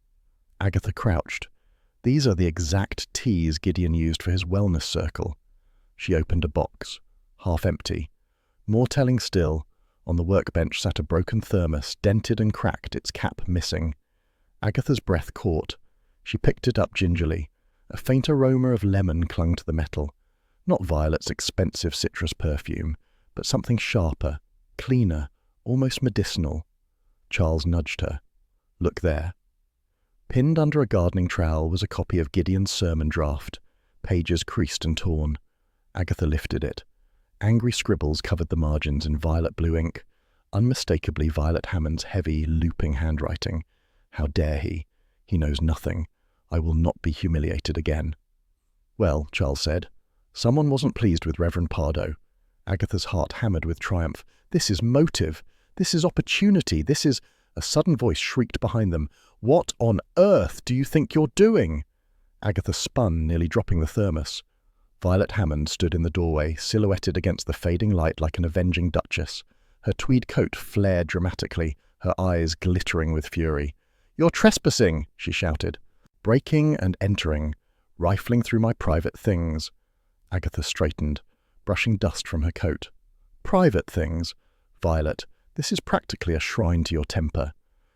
Agatha crouched. "These are the exact teas Gideon used for his wellness circle." She opened a box, half empty. More telling still, on the workbench sat a broken thermos, dented and cracked, its cap missing. Agatha's breath caught. She picked it up gingerly. A faint aroma of lemon clung to the metal. Not Violet's expensive citrus perfume, but something sharper, cleaner, almost medicinal. Charles nudged her. "Look there." Pinned under a gardening trowel was a copy of Gideon's sermon draft, pages creased and torn. Agatha lifted it. Angry scribbles covered the margins in violet blue ink, unmistakably Violet Hammond's heavy, looping handwriting. "How dare he? He knows nothing. I will not be humiliated again." "Well," Charles said, "someone wasn't pleased with Reverend Pardo." Agatha's heart hammered with triumph. "This is motive. This is opportunity. This is—" A sudden voice shrieked behind them. "What on earth do you think you're doing?" Agatha spun, nearly dropping the thermos. Violet Hammond stood in the doorway, silhouetted against the fading light like an avenging duchess. Her tweed coat flared dramatically, her eyes glittering with fury. "You're trespassing!" she shouted. "Breaking and entering, rifling through my private things." Agatha straightened, brushing dust from her coat. "Private things? Violet, this is practically a shrine to your temper."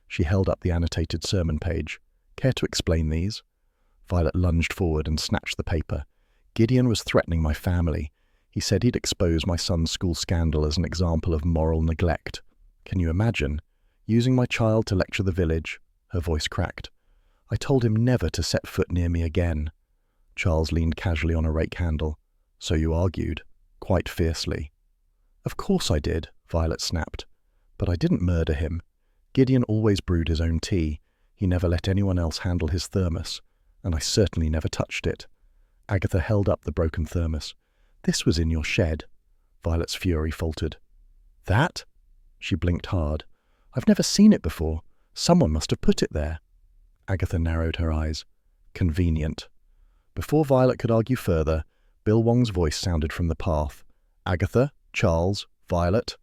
She held up the annotated sermon page. "Care to explain these?" Violet lunged forward and snatched the paper. "Gideon was threatening my family. He said he'd expose my son's school scandal as an example of moral neglect. Can you imagine? Using my child to lecture the village." Her voice cracked. I told him never to set foot near me again. Charles leaned casually on a rake handle. So you argued, quite fiercely. Of course I did, Violet snapped. But I didn't murder him. Gideon always brewed his own tea. He never let anyone else handle his thermos, and I certainly never touched it. Agatha held up the broken thermos. This was in your shed. Violet's fury faltered. That? She blinked hard. I've never seen it before. Someone must have put it there. Agatha narrowed her eyes. Convenient. Before Violet could argue further, Bill Wong's voice sounded from the path. Agatha, Charles, Violet.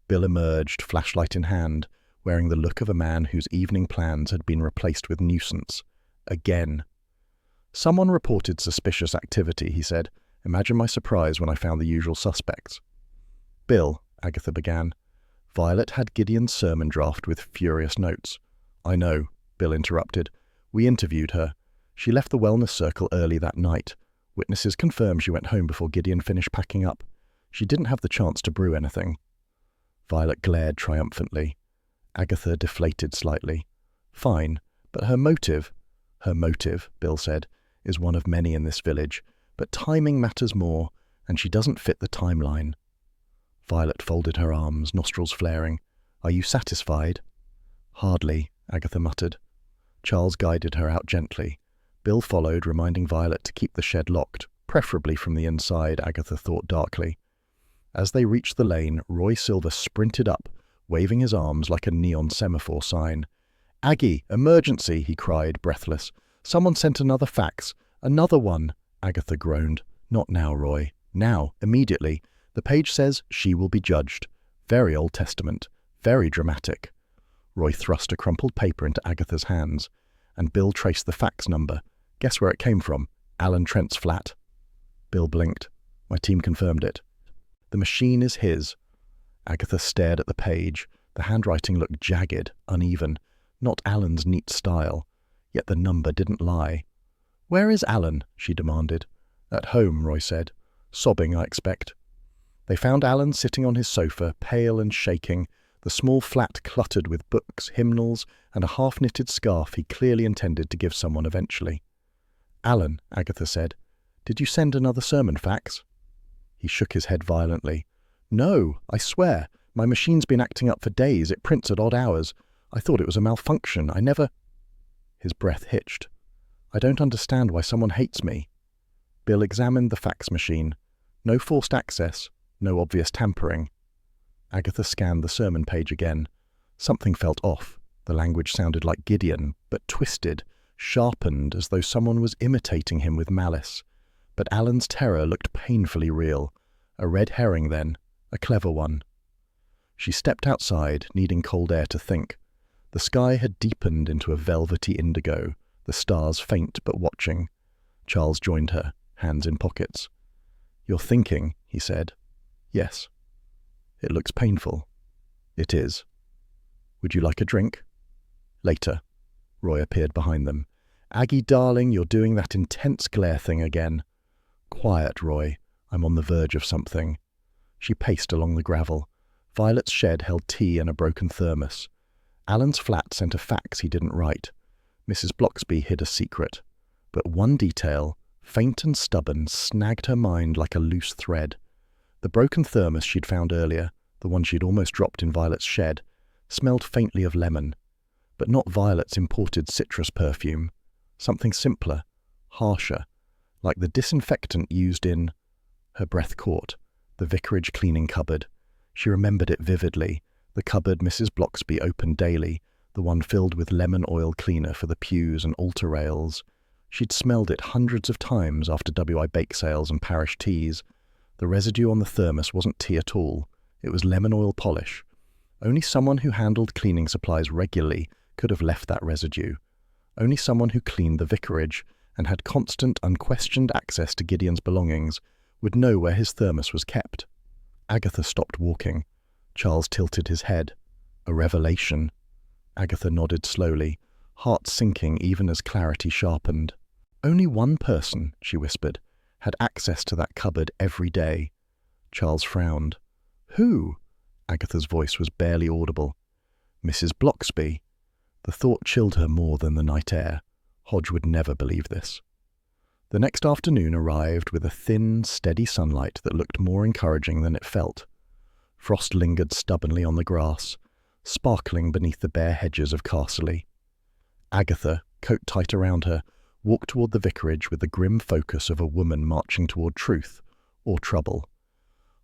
Bill emerged, flashlight in hand, wearing the look of a man whose evening plans had been replaced with nuisance. Again. Someone reported suspicious activity, he said. Imagine my surprise when I found the usual suspects. Bill, Agatha began. Violet had Gideon's sermon draft with furious notes. I know, Bill interrupted. We interviewed her. She left the wellness circle early that night. Witnesses confirm she went home before Gideon finished packing up. She didn't have the chance to brew anything. Violet glared triumphantly. Agatha deflated slightly. Fine, but her motive, Bill said, is one of many in this village, but timing matters more, and she doesn't fit the timeline. Violet folded her arms, nostrils flaring. Are you satisfied? Hardly, Agatha muttered. Charles guided her out gently. Bill followed, reminding Violet to keep the shed locked, preferably from the inside, Agatha thought darkly. As they reached the lane, Roy Silver sprinted up, waving his arms like a neon semaphore sign. Aggie, emergency, he cried, breathless. Someone sent another fax. Another one, Agatha groaned. Not now, Roy. Now, immediately. The page says she will be judged. Very Old Testament. Very dramatic. Roy thrust a crumpled paper into Agatha's hands, and Bill traced the fax number. Guess where it came from? Alan Trent's flat. Bill blinked. My team confirmed it. The machine is his. Agatha stared at the page. The handwriting looked jagged, uneven, not Alan's neat style. Yet the number didn't lie. Where is Alan? She demanded. At home, Roy said. Sobbing, I expect. They found Alan sitting on his sofa, pale and shaking, the small flat cluttered with books, hymnals, and a half-knitted scarf he clearly intended to give someone eventually. Alan, Agatha said, did you send another sermon fax? He shook his head violently. No, I swear. My machine's been acting up for days. It prints at odd hours. I thought it was a malfunction. I never... His breath hitched. I don't understand why someone hates me. Bill examined the fax machine. No forced access. No obvious tampering. Agatha scanned the sermon page again. Something felt off. The language sounded like Gideon, but twisted, sharpened, as though someone was imitating him with malice. But Alan's terror looked painfully real. A red herring, then. A clever one. She stepped outside, needing cold air to think. The sky had deepened into a velvety indigo, the stars faint but watching. Charles joined her, hands in pockets. You're thinking, he said. Yes. It looks painful. It is. Would you like a drink? Later. Roy appeared behind them. Aggie, darling, you're doing that intense glare thing again. Quiet, Roy. I'm on the verge of something. She paced along the gravel. Violet's shed held tea and a broken thermos. Alan's flat sent a fax he didn't write. Mrs. Bloxby hid a secret. But one detail, faint and stubborn, snagged her mind like a loose thread. The broken thermos she'd found earlier, the one she'd almost dropped in Violet's shed, smelled faintly of lemon. But not Violet's imported citrus perfume. Something simpler, harsher, like the disinfectant used in... Her breath caught. The vicarage cleaning cupboard. She remembered it vividly, the cupboard Mrs. Bloxby opened daily, the one filled with lemon oil cleaner for the pews and altar rails. She'd smelled it hundreds of times after WI bake sales and parish teas. The residue on the thermos wasn't tea at all. It was lemon oil polish. Only someone who handled cleaning supplies regularly could have left that residue. Only someone who cleaned the vicarage and had constant, unquestioned access to Gideon's belongings would know where his thermos was kept. Agatha stopped walking. Charles tilted his head. A revelation. Agatha nodded slowly, heart sinking even as clarity sharpened. Only one person, she whispered, had access to that cupboard every day. Charles frowned. Who? Agatha's voice was barely audible. Mrs. Bloxby. The thought chilled her more than the night air. Hodge would never believe this. The next afternoon arrived with a thin, steady sunlight that looked more encouraging than it felt. Frost lingered stubbornly on the grass, sparkling beneath the bare hedges of Castley. Agatha, coat tight around her, walked toward the vicarage with the grim focus of a woman marching toward truth, or trouble.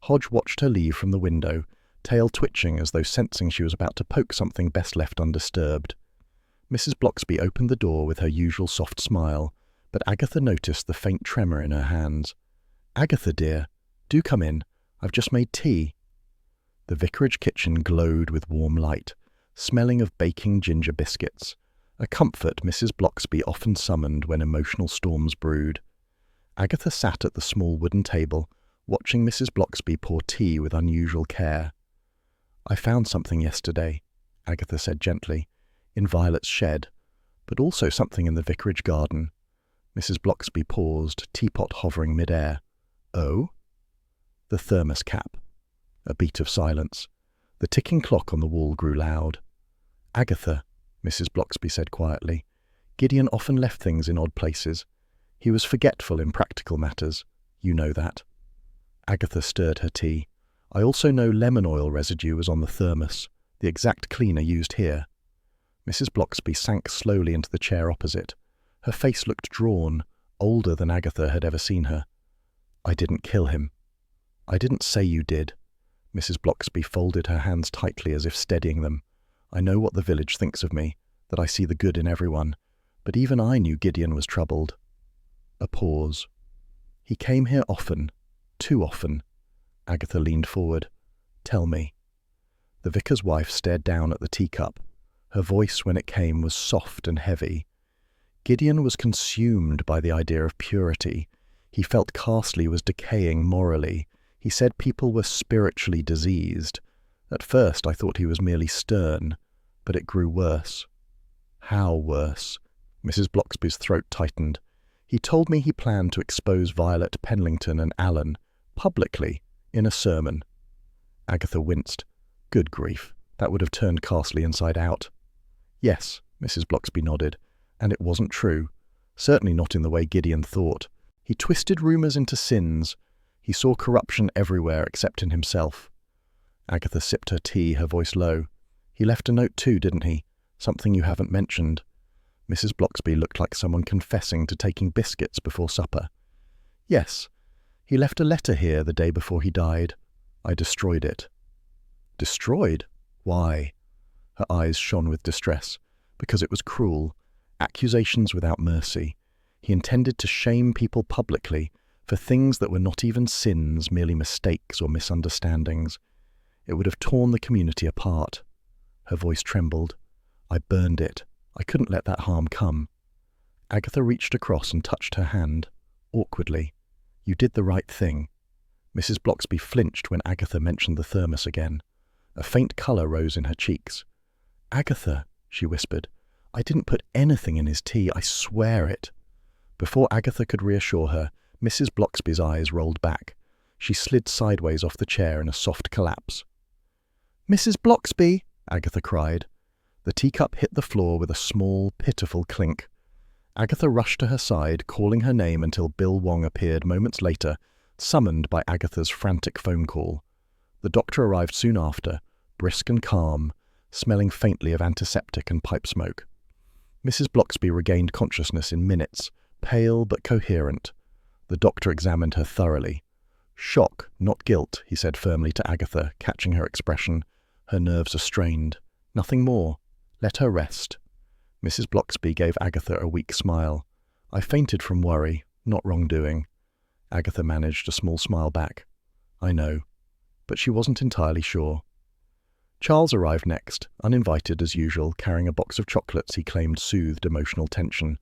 Hodge watched her leave from the window, tail twitching as though sensing she was about to poke something best left undisturbed. Mrs. Bloxby opened the door with her usual soft smile, but Agatha noticed the faint tremor in her hands. "Agatha, dear, do come in. I've just made tea." The vicarage kitchen glowed with warm light, smelling of baking ginger biscuits, a comfort Mrs. Bloxby often summoned when emotional storms brewed. Agatha sat at the small wooden table, watching Mrs. Bloxby pour tea with unusual care. "I found something yesterday," Agatha said gently, "in Violet's shed, but also something in the vicarage garden." Mrs. Bloxby paused, teapot hovering mid-air. "Oh?" "The thermos cap." A beat of silence. The ticking clock on the wall grew loud. "Agatha," Mrs. Bloxby said quietly, "Gideon often left things in odd places. He was forgetful in practical matters. You know that." Agatha stirred her tea. "I also know lemon oil residue was on the thermos, the exact cleaner used here." Mrs. Bloxby sank slowly into the chair opposite. Her face looked drawn, older than Agatha had ever seen her. "I didn't kill him." "I didn't say you did." Mrs. Bloxby folded her hands tightly as if steadying them. "I know what the village thinks of me, that I see the good in everyone, but even I knew Gideon was troubled." A pause. "He came here often, too often." Agatha leaned forward. "Tell me." The vicar's wife stared down at the teacup. Her voice, when it came, was soft and heavy. Gideon was consumed by the idea of purity. He felt Castley was decaying morally. He said people were spiritually diseased. At first I thought he was merely stern, but it grew worse. "How worse?" Mrs. Bloxby's throat tightened. "He told me he planned to expose Violet, Penlington and Alan, publicly, in a sermon." Agatha winced. Good grief, that would have turned Castley inside out. "Yes," Mrs. Bloxby nodded, "and it wasn't true. Certainly not in the way Gideon thought. He twisted rumours into sins. He saw corruption everywhere except in himself." Agatha sipped her tea, her voice low. "He left a note too, didn't he? Something you haven't mentioned." Mrs. Bloxby looked like someone confessing to taking biscuits before supper. "Yes. He left a letter here the day before he died. I destroyed it." "Destroyed? Why?" Her eyes shone with distress. "Because it was cruel. Accusations without mercy. He intended to shame people publicly for things that were not even sins, merely mistakes or misunderstandings. It would have torn the community apart." Her voice trembled. "I burned it. I couldn't let that harm come." Agatha reached across and touched her hand, awkwardly. "You did the right thing." Mrs. Bloxby flinched when Agatha mentioned the thermos again. A faint colour rose in her cheeks. "Agatha," she whispered, "I didn't put anything in his tea, I swear it." Before Agatha could reassure her, Mrs. Bloxby's eyes rolled back. She slid sideways off the chair in a soft collapse. "Mrs. Bloxby!" Agatha cried. The teacup hit the floor with a small, pitiful clink. Agatha rushed to her side, calling her name until Bill Wong appeared moments later, summoned by Agatha's frantic phone call. The doctor arrived soon after, brisk and calm, smelling faintly of antiseptic and pipe smoke. Mrs. Bloxby regained consciousness in minutes, pale but coherent. The doctor examined her thoroughly. "Shock, not guilt," he said firmly to Agatha, catching her expression. "Her nerves are strained. Nothing more. Let her rest." Mrs. Bloxby gave Agatha a weak smile. "I fainted from worry, not wrongdoing." Agatha managed a small smile back. "I know." But she wasn't entirely sure. Charles arrived next, uninvited as usual, carrying a box of chocolates he claimed soothed emotional tension.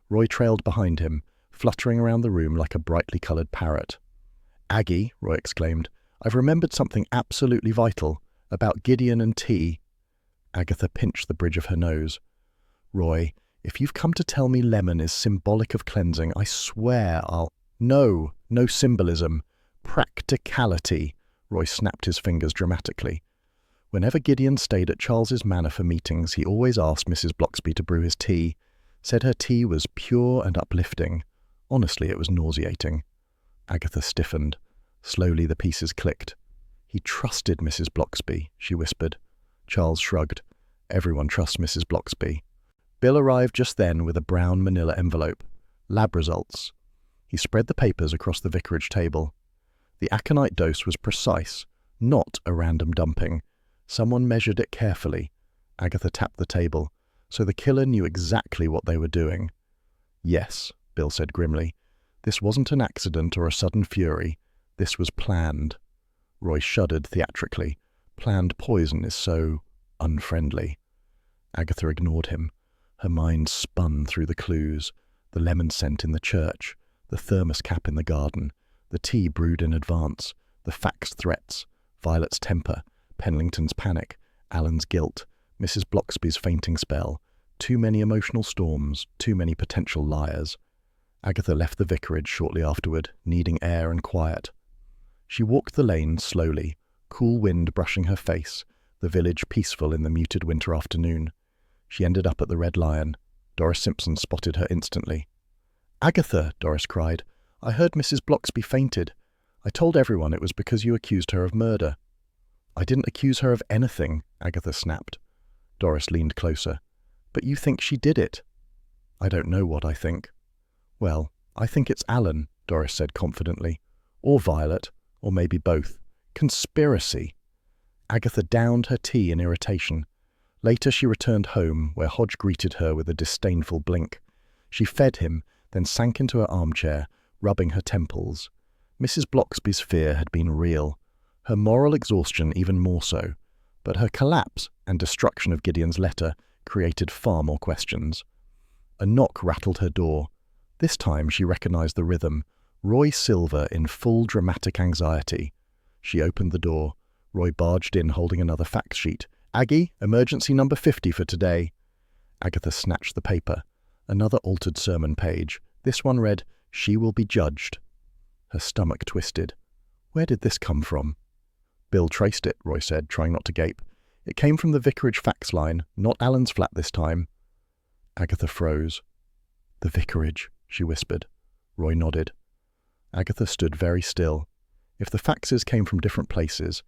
Roy trailed behind him, fluttering around the room like a brightly coloured parrot. "Aggie," Roy exclaimed, "I've remembered something absolutely vital, about Gideon and tea." Agatha pinched the bridge of her nose. "Roy, if you've come to tell me lemon is symbolic of cleansing, I swear I'll—" "No symbolism. Practicality." Roy snapped his fingers dramatically. Whenever Gideon stayed at Charles's manor for meetings, he always asked Mrs. Bloxby to brew his tea. Said her tea was pure and uplifting. Honestly, it was nauseating. Agatha stiffened. Slowly the pieces clicked. He trusted Mrs. Bloxby, she whispered. Charles shrugged. Everyone trusts Mrs. Bloxby. Bill arrived just then with a brown manila envelope. Lab results. He spread the papers across the vicarage table. The aconite dose was precise, not a random dumping. Someone measured it carefully. Agatha tapped the table, so the killer knew exactly what they were doing. Yes, Bill said grimly. This wasn't an accident or a sudden fury. This was planned. Roy shuddered theatrically. Planned poison is so unfriendly. Agatha ignored him. Her mind spun through the clues. The lemon scent in the church, the thermos cap in the garden, the tea brewed in advance, the faxed threats, Violet's temper, Penlington's panic, Alan's guilt, Mrs. Bloxby's fainting spell. Too many emotional storms, too many potential liars. Agatha left the vicarage shortly afterward, needing air and quiet. She walked the lane slowly, cool wind brushing her face, the village peaceful in the muted winter afternoon. She ended up at the Red Lion. Doris Simpson spotted her instantly. "Agatha," Doris cried, "I heard Mrs. Bloxby fainted. I told everyone it was because you accused her of murder." "I didn't accuse her of anything," Agatha snapped. Doris leaned closer. "But you think she did it." "I don't know what I think." "Well, I think it's Alan," Doris said confidently. "Or Violet, or maybe both. Conspiracy." Agatha downed her tea in irritation. Later she returned home, where Hodge greeted her with a disdainful blink. She fed him, then sank into her armchair, rubbing her temples. Mrs. Bloxby's fear had been real, her moral exhaustion even more so, but her collapse and destruction of Gideon's letter created far more questions. A knock rattled her door. This time she recognized the rhythm, Roy Silver in full dramatic anxiety. She opened the door. Roy barged in holding another fact sheet. "Aggie, emergency number 50 for today." Agatha snatched the paper. Another altered sermon page. This one read, "She will be judged." Her stomach twisted. Where did this come from? "Bill traced it," Roy said, trying not to gape. "It came from the vicarage fax line, not Alan's flat this time." Agatha froze. "The vicarage," she whispered. Roy nodded. Agatha stood very still. If the faxes came from different places,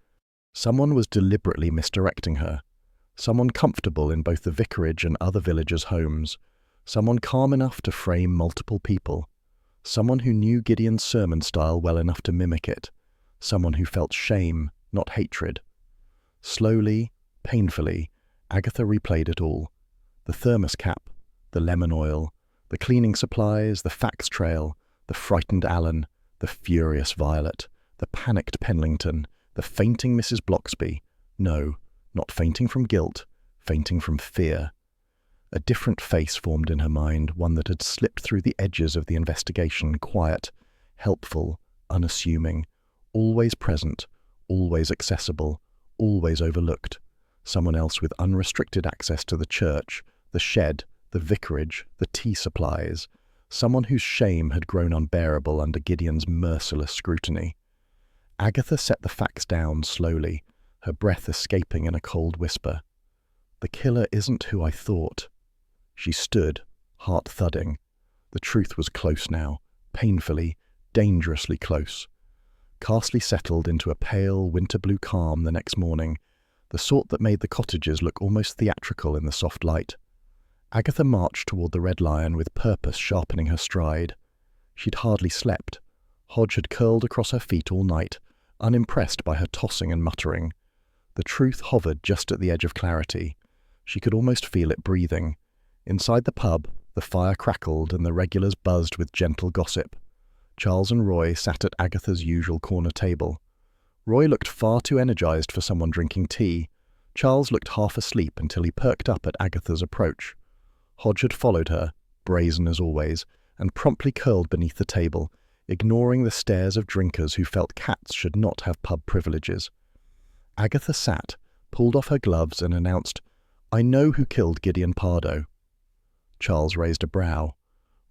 someone was deliberately misdirecting her. Someone comfortable in both the vicarage and other villagers' homes. Someone calm enough to frame multiple people. Someone who knew Gideon's sermon style well enough to mimic it. Someone who felt shame, not hatred. Slowly, painfully, Agatha replayed it all. The thermos cap, the lemon oil, the cleaning supplies, the fax trail, the frightened Alan, the furious Violet, the panicked Penlington, the fainting Mrs. Bloxby. No, not fainting from guilt, fainting from fear. A different face formed in her mind, one that had slipped through the edges of the investigation, quiet, helpful, unassuming, always present, always accessible, always overlooked. Someone else with unrestricted access to the church, the shed, the vicarage, the tea supplies. Someone whose shame had grown unbearable under Gideon's merciless scrutiny. Agatha set the fax down slowly, her breath escaping in a cold whisper. "The killer isn't who I thought." She stood, heart thudding. The truth was close now, painfully, dangerously close. Carsley settled into a pale, winter-blue calm the next morning, the sort that made the cottages look almost theatrical in the soft light. Agatha marched toward the Red Lion with purpose sharpening her stride. She'd hardly slept. Hodge had curled across her feet all night, unimpressed by her tossing and muttering. The truth hovered just at the edge of clarity. She could almost feel it breathing. Inside the pub, the fire crackled and the regulars buzzed with gentle gossip. Charles and Roy sat at Agatha's usual corner table. Roy looked far too energized for someone drinking tea. Charles looked half asleep until he perked up at Agatha's approach. Hodge had followed her, brazen as always, and promptly curled beneath the table, ignoring the stares of drinkers who felt cats should not have pub privileges. Agatha sat, pulled off her gloves and announced, "I know who killed Gideon Pardo." Charles raised a brow.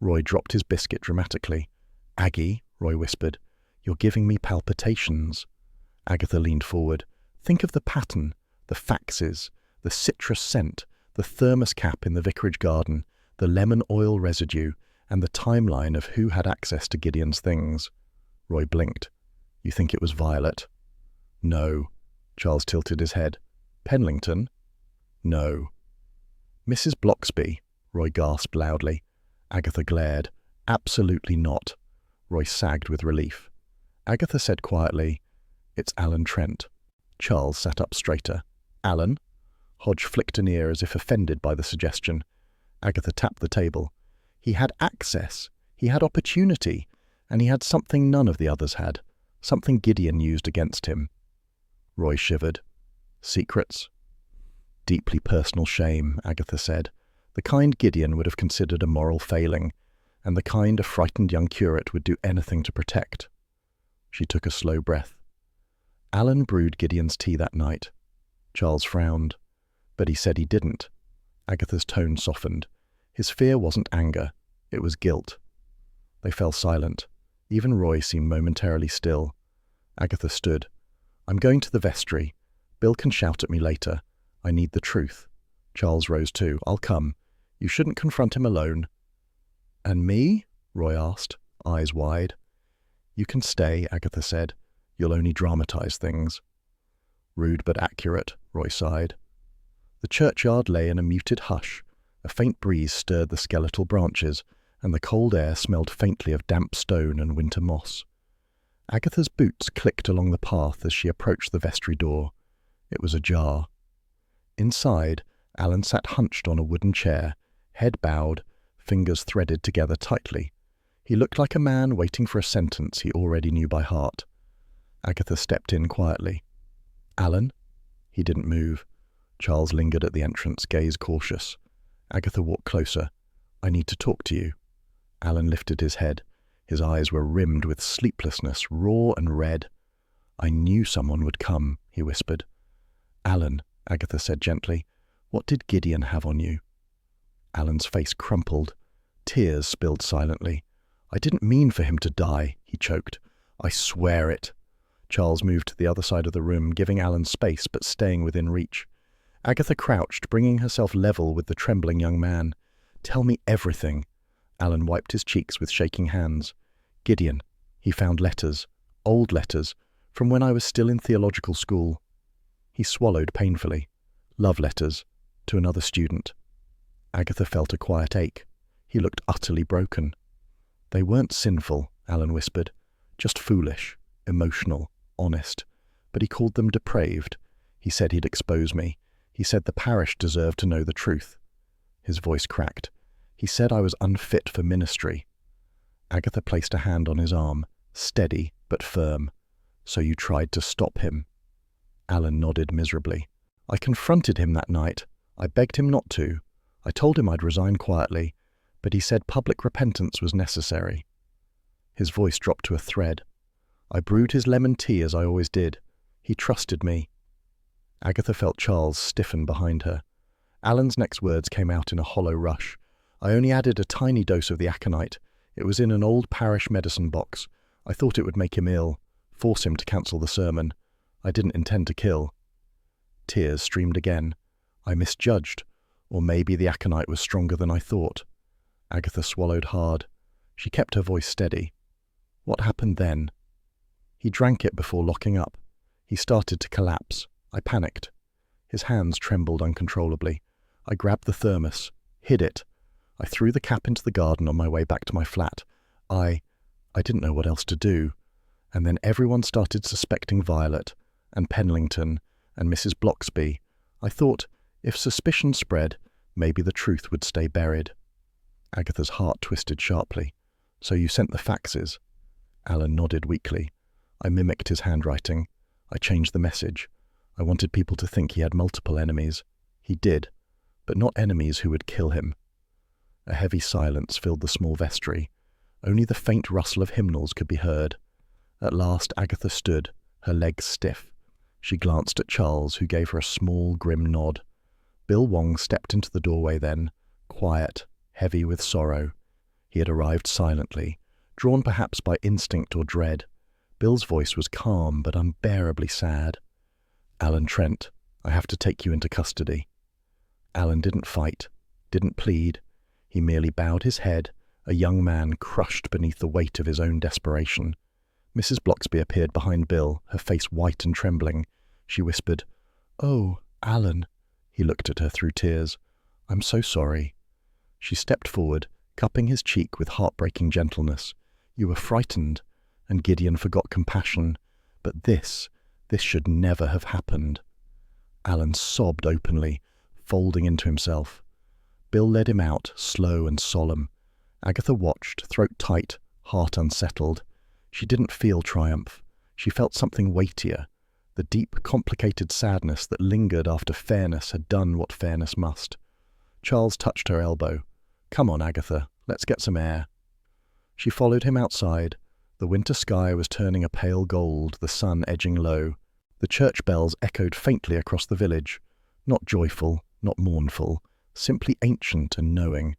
Roy dropped his biscuit dramatically. "Aggie," Roy whispered, "you're giving me palpitations." Agatha leaned forward. "Think of the pattern, the faxes, the citrus scent, the thermos cap in the vicarage garden, the lemon oil residue, and the timeline of who had access to Gideon's things. Roy blinked. You think it was Violet? No. Charles tilted his head. Penlington? No. Mrs. Bloxby? Roy gasped loudly. Agatha glared. Absolutely not. Roy sagged with relief. Agatha said quietly, It's Alan Trent. Charles sat up straighter. Alan? Hodge flicked an ear as if offended by the suggestion. Agatha tapped the table. He had access. He had opportunity. And he had something none of the others had. Something Gideon used against him. Roy shivered. Secrets? Deeply personal shame, Agatha said. The kind Gideon would have considered a moral failing, and the kind a frightened young curate would do anything to protect. She took a slow breath. Alan brewed Gideon's tea that night. Charles frowned. But he said he didn't. Agatha's tone softened. His fear wasn't anger. It was guilt. They fell silent. Even Roy seemed momentarily still. Agatha stood. I'm going to the vestry. Bill can shout at me later. I need the truth. Charles rose too. I'll come. You shouldn't confront him alone. And me? Roy asked, eyes wide. You can stay, Agatha said. You'll only dramatize things. Rude but accurate, Roy sighed. The churchyard lay in a muted hush. A faint breeze stirred the skeletal branches, and the cold air smelled faintly of damp stone and winter moss. Agatha's boots clicked along the path as she approached the vestry door. It was ajar. Inside, Alan sat hunched on a wooden chair, head bowed, fingers threaded together tightly. He looked like a man waiting for a sentence he already knew by heart. Agatha stepped in quietly. Alan? He didn't move. Charles lingered at the entrance, gaze cautious. Agatha walked closer. I need to talk to you. Alan lifted his head. His eyes were rimmed with sleeplessness, raw and red. I knew someone would come, he whispered. Alan, Agatha said gently, what did Gideon have on you? Alan's face crumpled. Tears spilled silently. I didn't mean for him to die, he choked. I swear it. Charles moved to the other side of the room, giving Alan space but staying within reach. Agatha crouched, bringing herself level with the trembling young man. Tell me everything. Alan wiped his cheeks with shaking hands. Gideon, he found letters, old letters, from when I was still in theological school. He swallowed painfully. Love letters, to another student. Agatha felt a quiet ache. He looked utterly broken. They weren't sinful, Alan whispered. Just foolish, emotional, honest. But he called them depraved. He said he'd expose me. He said the parish deserved to know the truth. His voice cracked. He said I was unfit for ministry. Agatha placed a hand on his arm, steady but firm. So you tried to stop him? Alan nodded miserably. I confronted him that night. I begged him not to. I told him I'd resign quietly, but he said public repentance was necessary. His voice dropped to a thread. I brewed his lemon tea as I always did. He trusted me. Agatha felt Charles stiffen behind her. Alan's next words came out in a hollow rush. I only added a tiny dose of the aconite. It was in an old parish medicine box. I thought it would make him ill, force him to cancel the sermon. I didn't intend to kill. Tears streamed again. I misjudged, or maybe the aconite was stronger than I thought. Agatha swallowed hard. She kept her voice steady. What happened then? He drank it before locking up. He started to collapse. I panicked. His hands trembled uncontrollably. I grabbed the thermos, hid it. I threw the cap into the garden on my way back to my flat. I didn't know what else to do. And then everyone started suspecting Violet, and Penlington, and Mrs. Bloxby. I thought, if suspicion spread, maybe the truth would stay buried. Agatha's heart twisted sharply. So you sent the faxes? Alan nodded weakly. I mimicked his handwriting. I changed the message. I wanted people to think he had multiple enemies. He did, but not enemies who would kill him. A heavy silence filled the small vestry. Only the faint rustle of hymnals could be heard. At last Agatha stood, her legs stiff. She glanced at Charles, who gave her a small, grim nod. Bill Wong stepped into the doorway then, quiet, heavy with sorrow. He had arrived silently, drawn perhaps by instinct or dread. Bill's voice was calm but unbearably sad. Alan Trent, I have to take you into custody. Alan didn't fight, didn't plead. He merely bowed his head, a young man crushed beneath the weight of his own desperation. Mrs. Bloxby appeared behind Bill, her face white and trembling. She whispered, "Oh, Alan." He looked at her through tears. "I'm so sorry." She stepped forward, cupping his cheek with heartbreaking gentleness. "You were frightened," and Gideon forgot compassion. "But this should never have happened." Alan sobbed openly, folding into himself. Bill led him out, slow and solemn. Agatha watched, throat tight, heart unsettled. She didn't feel triumph. She felt something weightier, the deep, complicated sadness that lingered after fairness had done what fairness must. Charles touched her elbow. "Come on, Agatha, let's get some air." She followed him outside. The winter sky was turning a pale gold, the sun edging low. The church bells echoed faintly across the village, not joyful, not mournful, simply ancient and knowing.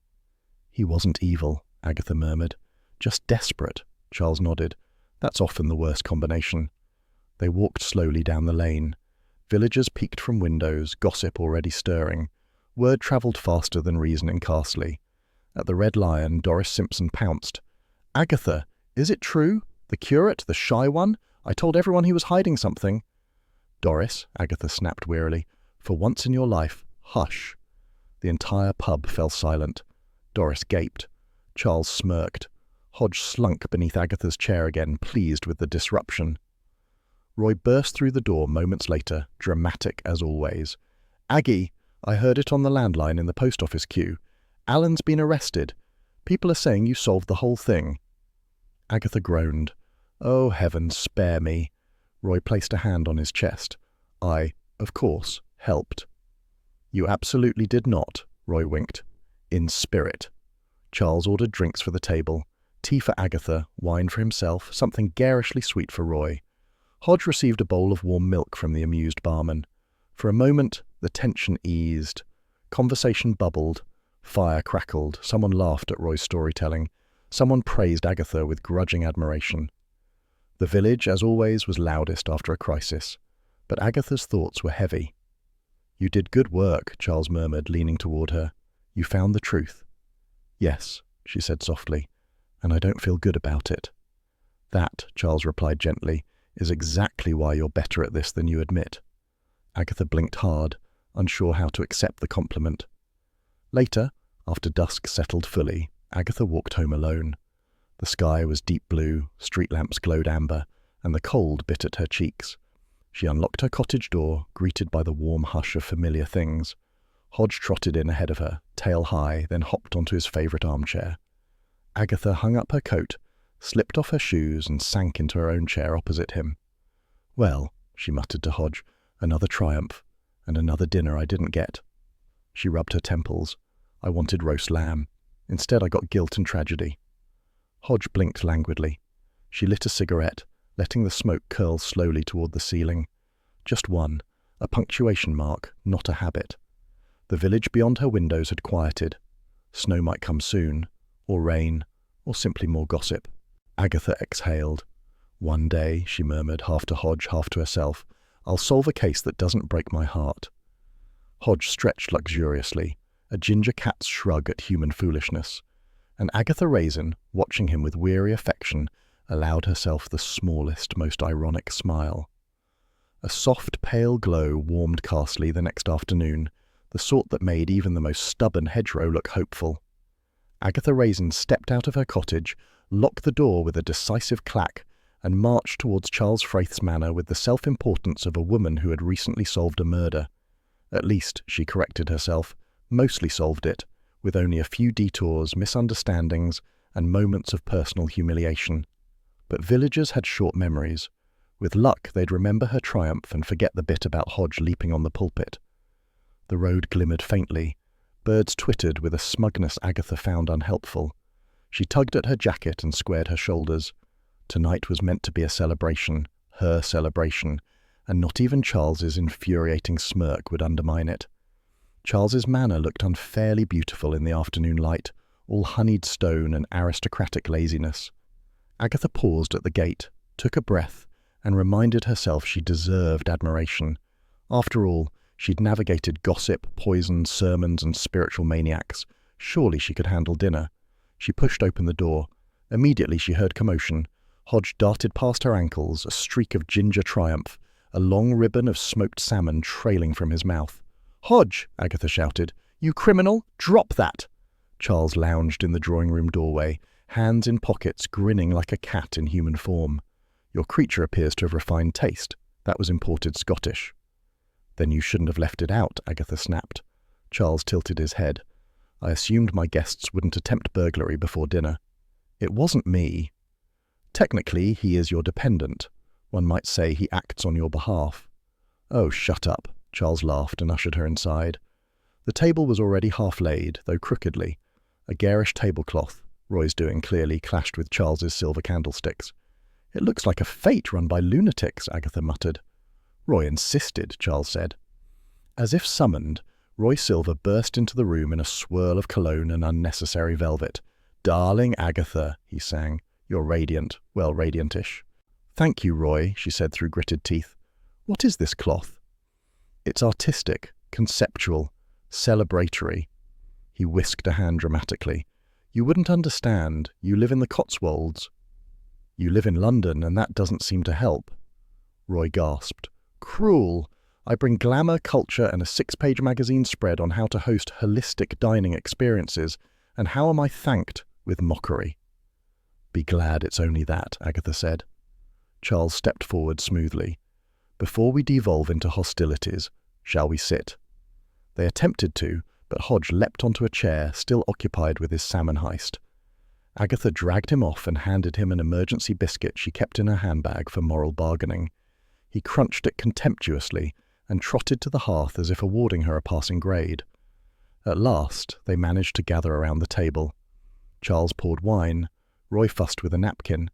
"He wasn't evil," Agatha murmured. "Just desperate," Charles nodded. "That's often the worst combination." They walked slowly down the lane. Villagers peeked from windows, gossip already stirring. Word travelled faster than reason in Carsley. At the Red Lion, Doris Simpson pounced. "Agatha, is it true? The curate, the shy one? I told everyone he was hiding something." "Doris," Agatha snapped wearily, "for once in your life, hush." The entire pub fell silent. Doris gaped. Charles smirked. Hodge slunk beneath Agatha's chair again, pleased with the disruption. Roy burst through the door moments later, dramatic as always. "Aggie, I heard it on the landline in the post office queue. Alan's been arrested. People are saying you solved the whole thing." Agatha groaned. "Oh, heavens, spare me." Roy placed a hand on his chest. "I, of course, helped." "You absolutely did not," Roy winked. "In spirit." Charles ordered drinks for the table. Tea for Agatha, wine for himself, something garishly sweet for Roy. Hodge received a bowl of warm milk from the amused barman. For a moment, the tension eased. Conversation bubbled. Fire crackled. Someone laughed at Roy's storytelling. Someone praised Agatha with grudging admiration. The village, as always, was loudest after a crisis. But Agatha's thoughts were heavy. "You did good work," Charles murmured, leaning toward her. "You found the truth." "Yes," she said softly, "and I don't feel good about it." "That," Charles replied gently, "is exactly why you're better at this than you admit." Agatha blinked hard, unsure how to accept the compliment. Later, after dusk settled fully, Agatha walked home alone. The sky was deep blue, street lamps glowed amber, and the cold bit at her cheeks. She unlocked her cottage door, greeted by the warm hush of familiar things. Hodge trotted in ahead of her, tail high, then hopped onto his favourite armchair. Agatha hung up her coat, slipped off her shoes, and sank into her own chair opposite him. "Well," she muttered to Hodge, "another triumph, and another dinner I didn't get." She rubbed her temples. "I wanted roast lamb. Instead I got guilt and tragedy." Hodge blinked languidly. She lit a cigarette, letting the smoke curl slowly toward the ceiling. Just one, a punctuation mark, not a habit. The village beyond her windows had quieted. Snow might come soon, or rain, or simply more gossip. Agatha exhaled. "One day," she murmured, half to Hodge, half to herself, "I'll solve a case that doesn't break my heart." Hodge stretched luxuriously, a ginger cat's shrug at human foolishness, and Agatha Raisin, watching him with weary affection, allowed herself the smallest, most ironic smile. A soft, pale glow warmed Carsley the next afternoon, the sort that made even the most stubborn hedgerow look hopeful. Agatha Raisin stepped out of her cottage, locked the door with a decisive clack, and marched towards Charles Frayth's manor with the self-importance of a woman who had recently solved a murder. At least, she corrected herself, mostly solved it, with only a few detours, misunderstandings, and moments of personal humiliation. But villagers had short memories. With luck, they'd remember her triumph and forget the bit about Hodge leaping on the pulpit. The road glimmered faintly. Birds twittered with a smugness Agatha found unhelpful. She tugged at her jacket and squared her shoulders. Tonight was meant to be a celebration, her celebration, and not even Charles's infuriating smirk would undermine it. Charles's manor looked unfairly beautiful in the afternoon light, all honeyed stone and aristocratic laziness. Agatha paused at the gate, took a breath, and reminded herself she deserved admiration. After all, she'd navigated gossip, poison, sermons, and spiritual maniacs. Surely she could handle dinner. She pushed open the door. Immediately she heard commotion. Hodge darted past her ankles, a streak of ginger triumph, a long ribbon of smoked salmon trailing from his mouth. "Hodge!" Agatha shouted. "You criminal! Drop that!" Charles lounged in the drawing-room doorway, hands in pockets, grinning like a cat in human form. "Your creature appears to have refined taste. That was imported Scottish." "Then you shouldn't have left it out," Agatha snapped. Charles tilted his head. "I assumed my guests wouldn't attempt burglary before dinner." "It wasn't me." "Technically, he is your dependent. One might say he acts on your behalf." "Oh, shut up." Charles laughed and ushered her inside. The table was already half laid, though crookedly. A garish tablecloth, Roy's doing clearly, clashed with Charles's silver candlesticks. "It looks like a fete run by lunatics," Agatha muttered. "Roy insisted," Charles said. As if summoned, Roy Silver burst into the room in a swirl of cologne and unnecessary velvet. "Darling Agatha," he sang. "You're radiant, well, radiantish." "Thank you, Roy," she said through gritted teeth. "What is this cloth?" "It's artistic, conceptual, celebratory." He whisked a hand dramatically. "You wouldn't understand. You live in the Cotswolds." "You live in London, and that doesn't seem to help." Roy gasped. "Cruel. I bring glamour, culture, and a 6-page magazine spread on how to host holistic dining experiences, and how am I thanked with mockery?" "Be glad it's only that," Agatha said. Charles stepped forward smoothly. "Before we devolve into hostilities, shall we sit?" They attempted to, but Hodge leapt onto a chair, still occupied with his salmon heist. Agatha dragged him off and handed him an emergency biscuit she kept in her handbag for moral bargaining. He crunched it contemptuously and trotted to the hearth as if awarding her a passing grade. At last, they managed to gather around the table. Charles poured wine. Roy fussed with a napkin.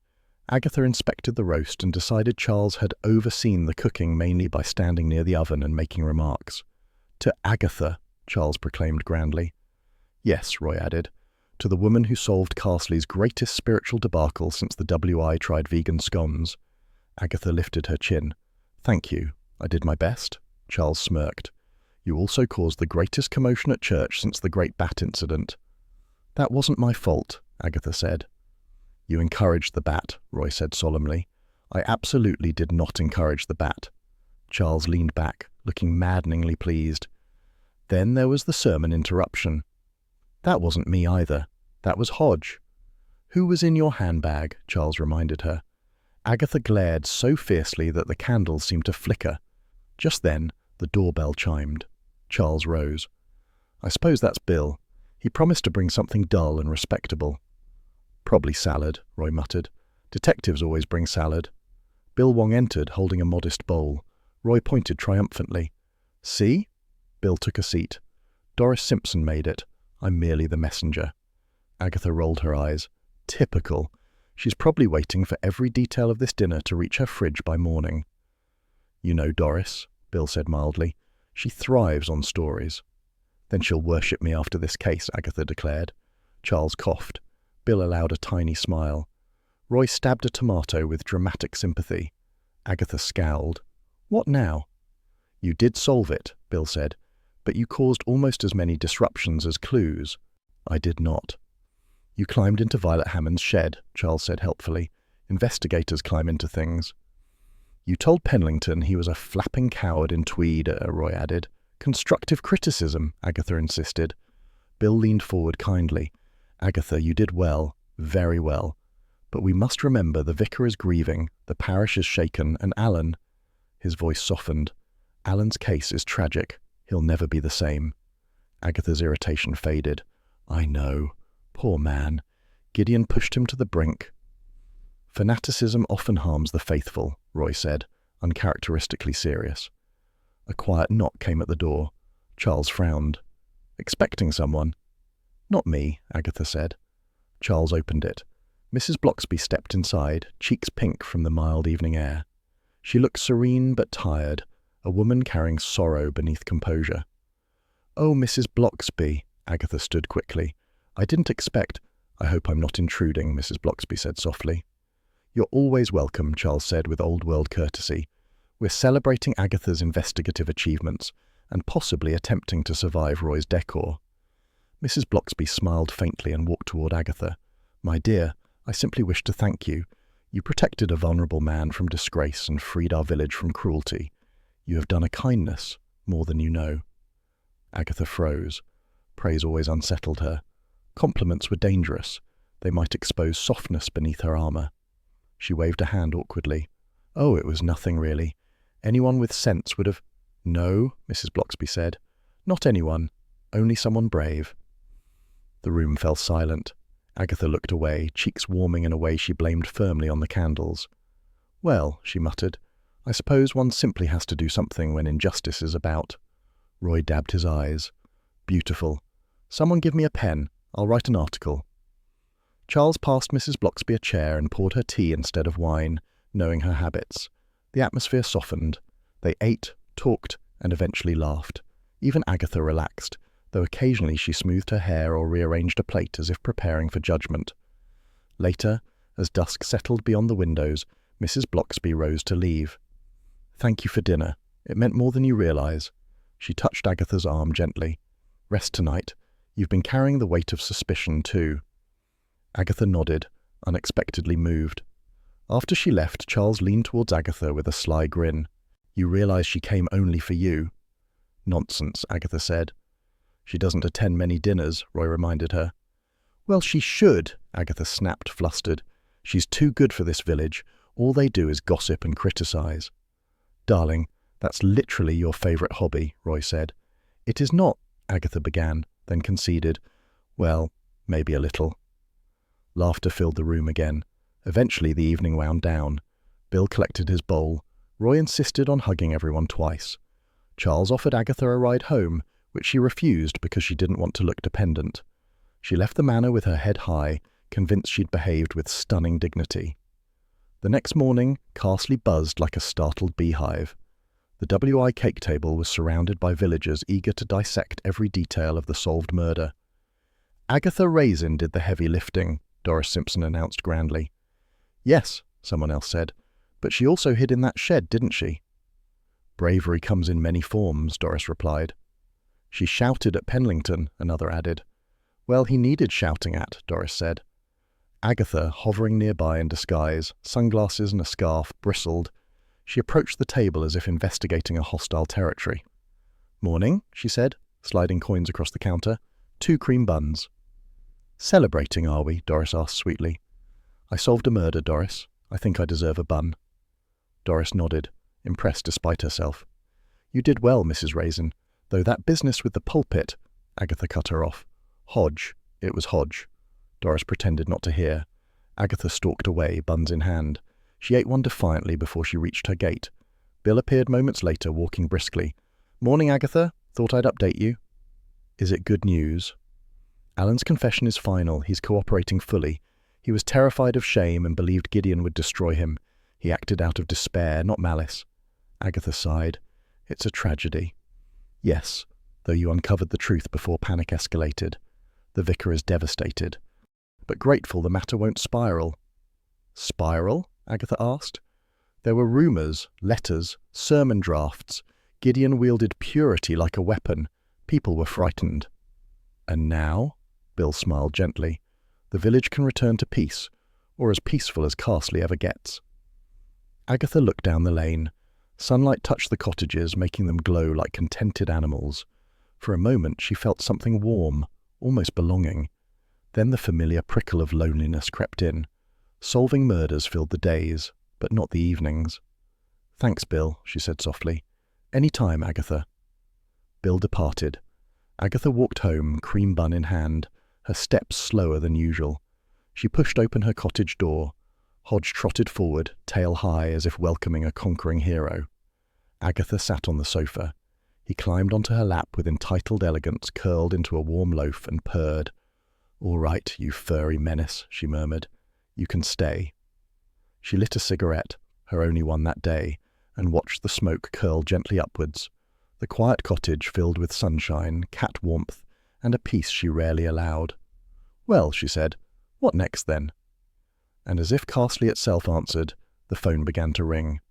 Agatha inspected the roast and decided Charles had overseen the cooking mainly by standing near the oven and making remarks. "To Agatha," Charles proclaimed grandly. "Yes," Roy added, "to the woman who solved Carsley's greatest spiritual debacle since the WI tried vegan scones." Agatha lifted her chin. "Thank you. I did my best." Charles smirked. "You also caused the greatest commotion at church since the Great Bat Incident." "That wasn't my fault," Agatha said. "You encouraged the bat," Roy said solemnly. "I absolutely did not encourage the bat." Charles leaned back, looking maddeningly pleased. Then there was the sermon interruption. "That wasn't me either. That was Hodge." "Who was in your handbag?" Charles reminded her. Agatha glared so fiercely that the candles seemed to flicker. Just then, the doorbell chimed. Charles rose. "I suppose that's Bill. He promised to bring something dull and respectable." "Probably salad," Roy muttered. "Detectives always bring salad." Bill Wong entered, holding a modest bowl. Roy pointed triumphantly. "See?" Bill took a seat. "Doris Simpson made it. I'm merely the messenger." Agatha rolled her eyes. "Typical. She's probably waiting for every detail of this dinner to reach her fridge by morning." "You know Doris," Bill said mildly. "She thrives on stories." "Then she'll worship me after this case," Agatha declared. Charles coughed. Bill allowed a tiny smile. Roy stabbed a tomato with dramatic sympathy. Agatha scowled. "What now?" "You did solve it," Bill said, "but you caused almost as many disruptions as clues." "I did not." "You climbed into Violet Hammond's shed," Charles said helpfully. "Investigators climb into things." "You told Penlington he was a flapping coward in tweed," Roy added. "Constructive criticism," Agatha insisted. Bill leaned forward kindly. "Agatha, you did well, very well. But we must remember the vicar is grieving, the parish is shaken, and Alan—" His voice softened. "Alan's case is tragic. He'll never be the same." Agatha's irritation faded. "I know. Poor man. Gideon pushed him to the brink." "Fanaticism often harms the faithful," Roy said, uncharacteristically serious. A quiet knock came at the door. Charles frowned. "Expecting someone?" "Not me," Agatha said. Charles opened it. Mrs. Bloxby stepped inside, cheeks pink from the mild evening air. She looked serene but tired, a woman carrying sorrow beneath composure. "Oh, Mrs. Bloxby," Agatha stood quickly. "I didn't expect—" "I hope I'm not intruding," Mrs. Bloxby said softly. "You're always welcome," Charles said with old-world courtesy. "We're celebrating Agatha's investigative achievements and possibly attempting to survive Roy's decor." Mrs. Bloxby smiled faintly and walked toward Agatha. "My dear, I simply wish to thank you. You protected a vulnerable man from disgrace and freed our village from cruelty. You have done a kindness, more than you know." Agatha froze. Praise always unsettled her. Compliments were dangerous. They might expose softness beneath her armour. She waved a hand awkwardly. "Oh, it was nothing really. Anyone with sense would have—" "No," Mrs. Bloxby said. "Not anyone. Only someone brave." The room fell silent. Agatha looked away, cheeks warming in a way she blamed firmly on the candles. "Well," she muttered, "I suppose one simply has to do something when injustice is about." Roy dabbed his eyes. "Beautiful. Someone give me a pen. I'll write an article." Charles passed Mrs. Bloxby a chair and poured her tea instead of wine, knowing her habits. The atmosphere softened. They ate, talked, and eventually laughed. Even Agatha relaxed, though occasionally she smoothed her hair or rearranged a plate as if preparing for judgment. Later, as dusk settled beyond the windows, Mrs. Bloxby rose to leave. "Thank you for dinner. It meant more than you realize." She touched Agatha's arm gently. "Rest tonight. You've been carrying the weight of suspicion, too." Agatha nodded, unexpectedly moved. After she left, Charles leaned towards Agatha with a sly grin. "You realize she came only for you?" "Nonsense," Agatha said. "She doesn't attend many dinners," Roy reminded her. "Well, she should," Agatha snapped, flustered. "She's too good for this village. All they do is gossip and criticize." "Darling, that's literally your favourite hobby," Roy said. "It is not," Agatha began, then conceded. "Well, maybe a little." Laughter filled the room again. Eventually the evening wound down. Bill collected his bowl. Roy insisted on hugging everyone twice. Charles offered Agatha a ride home, which she refused because she didn't want to look dependent. She left the manor with her head high, convinced she'd behaved with stunning dignity. The next morning, Carsley buzzed like a startled beehive. The WI cake table was surrounded by villagers eager to dissect every detail of the solved murder. "Agatha Raisin did the heavy lifting," Doris Simpson announced grandly. "Yes," someone else said, "but she also hid in that shed, didn't she?" "Bravery comes in many forms," Doris replied. "She shouted at Penlington," another added. "Well, he needed shouting at," Doris said. Agatha, hovering nearby in disguise, sunglasses and a scarf, bristled. She approached the table as if investigating a hostile territory. "Morning," she said, sliding coins across the counter. "2 cream buns." "Celebrating, are we?" Doris asked sweetly. "I solved a murder, Doris. I think I deserve a bun." Doris nodded, impressed despite herself. "You did well, Mrs. Raisin, though that business with the pulpit—" Agatha cut her off. "Hodge. It was Hodge." Doris pretended not to hear. Agatha stalked away, buns in hand. She ate one defiantly before she reached her gate. Bill appeared moments later, walking briskly. "Morning, Agatha. Thought I'd update you." "Is it good news?" "Alan's confession is final. He's cooperating fully. He was terrified of shame and believed Gideon would destroy him. He acted out of despair, not malice." Agatha sighed. "It's a tragedy." "Yes, though you uncovered the truth before panic escalated. The vicar is devastated, but grateful the matter won't spiral." "Spiral?" Agatha asked. "There were rumours, letters, sermon drafts. Gideon wielded purity like a weapon. People were frightened." "And now?" Bill smiled gently. "The village can return to peace, or as peaceful as Carsley ever gets." Agatha looked down the lane. Sunlight touched the cottages, making them glow like contented animals. For a moment she felt something warm, almost belonging. Then the familiar prickle of loneliness crept in. Solving murders filled the days, but not the evenings. "Thanks, Bill," she said softly. "Any time, Agatha." Bill departed. Agatha walked home, cream bun in hand, her steps slower than usual. She pushed open her cottage door. Hodge trotted forward, tail high, as if welcoming a conquering hero. Agatha sat on the sofa. He climbed onto her lap with entitled elegance, curled into a warm loaf, and purred. "All right, you furry menace," she murmured. "You can stay." She lit a cigarette, her only one that day, and watched the smoke curl gently upwards. The quiet cottage filled with sunshine, cat warmth, and a peace she rarely allowed. "Well," she said, "what next then?" And as if Carsley itself answered, the phone began to ring.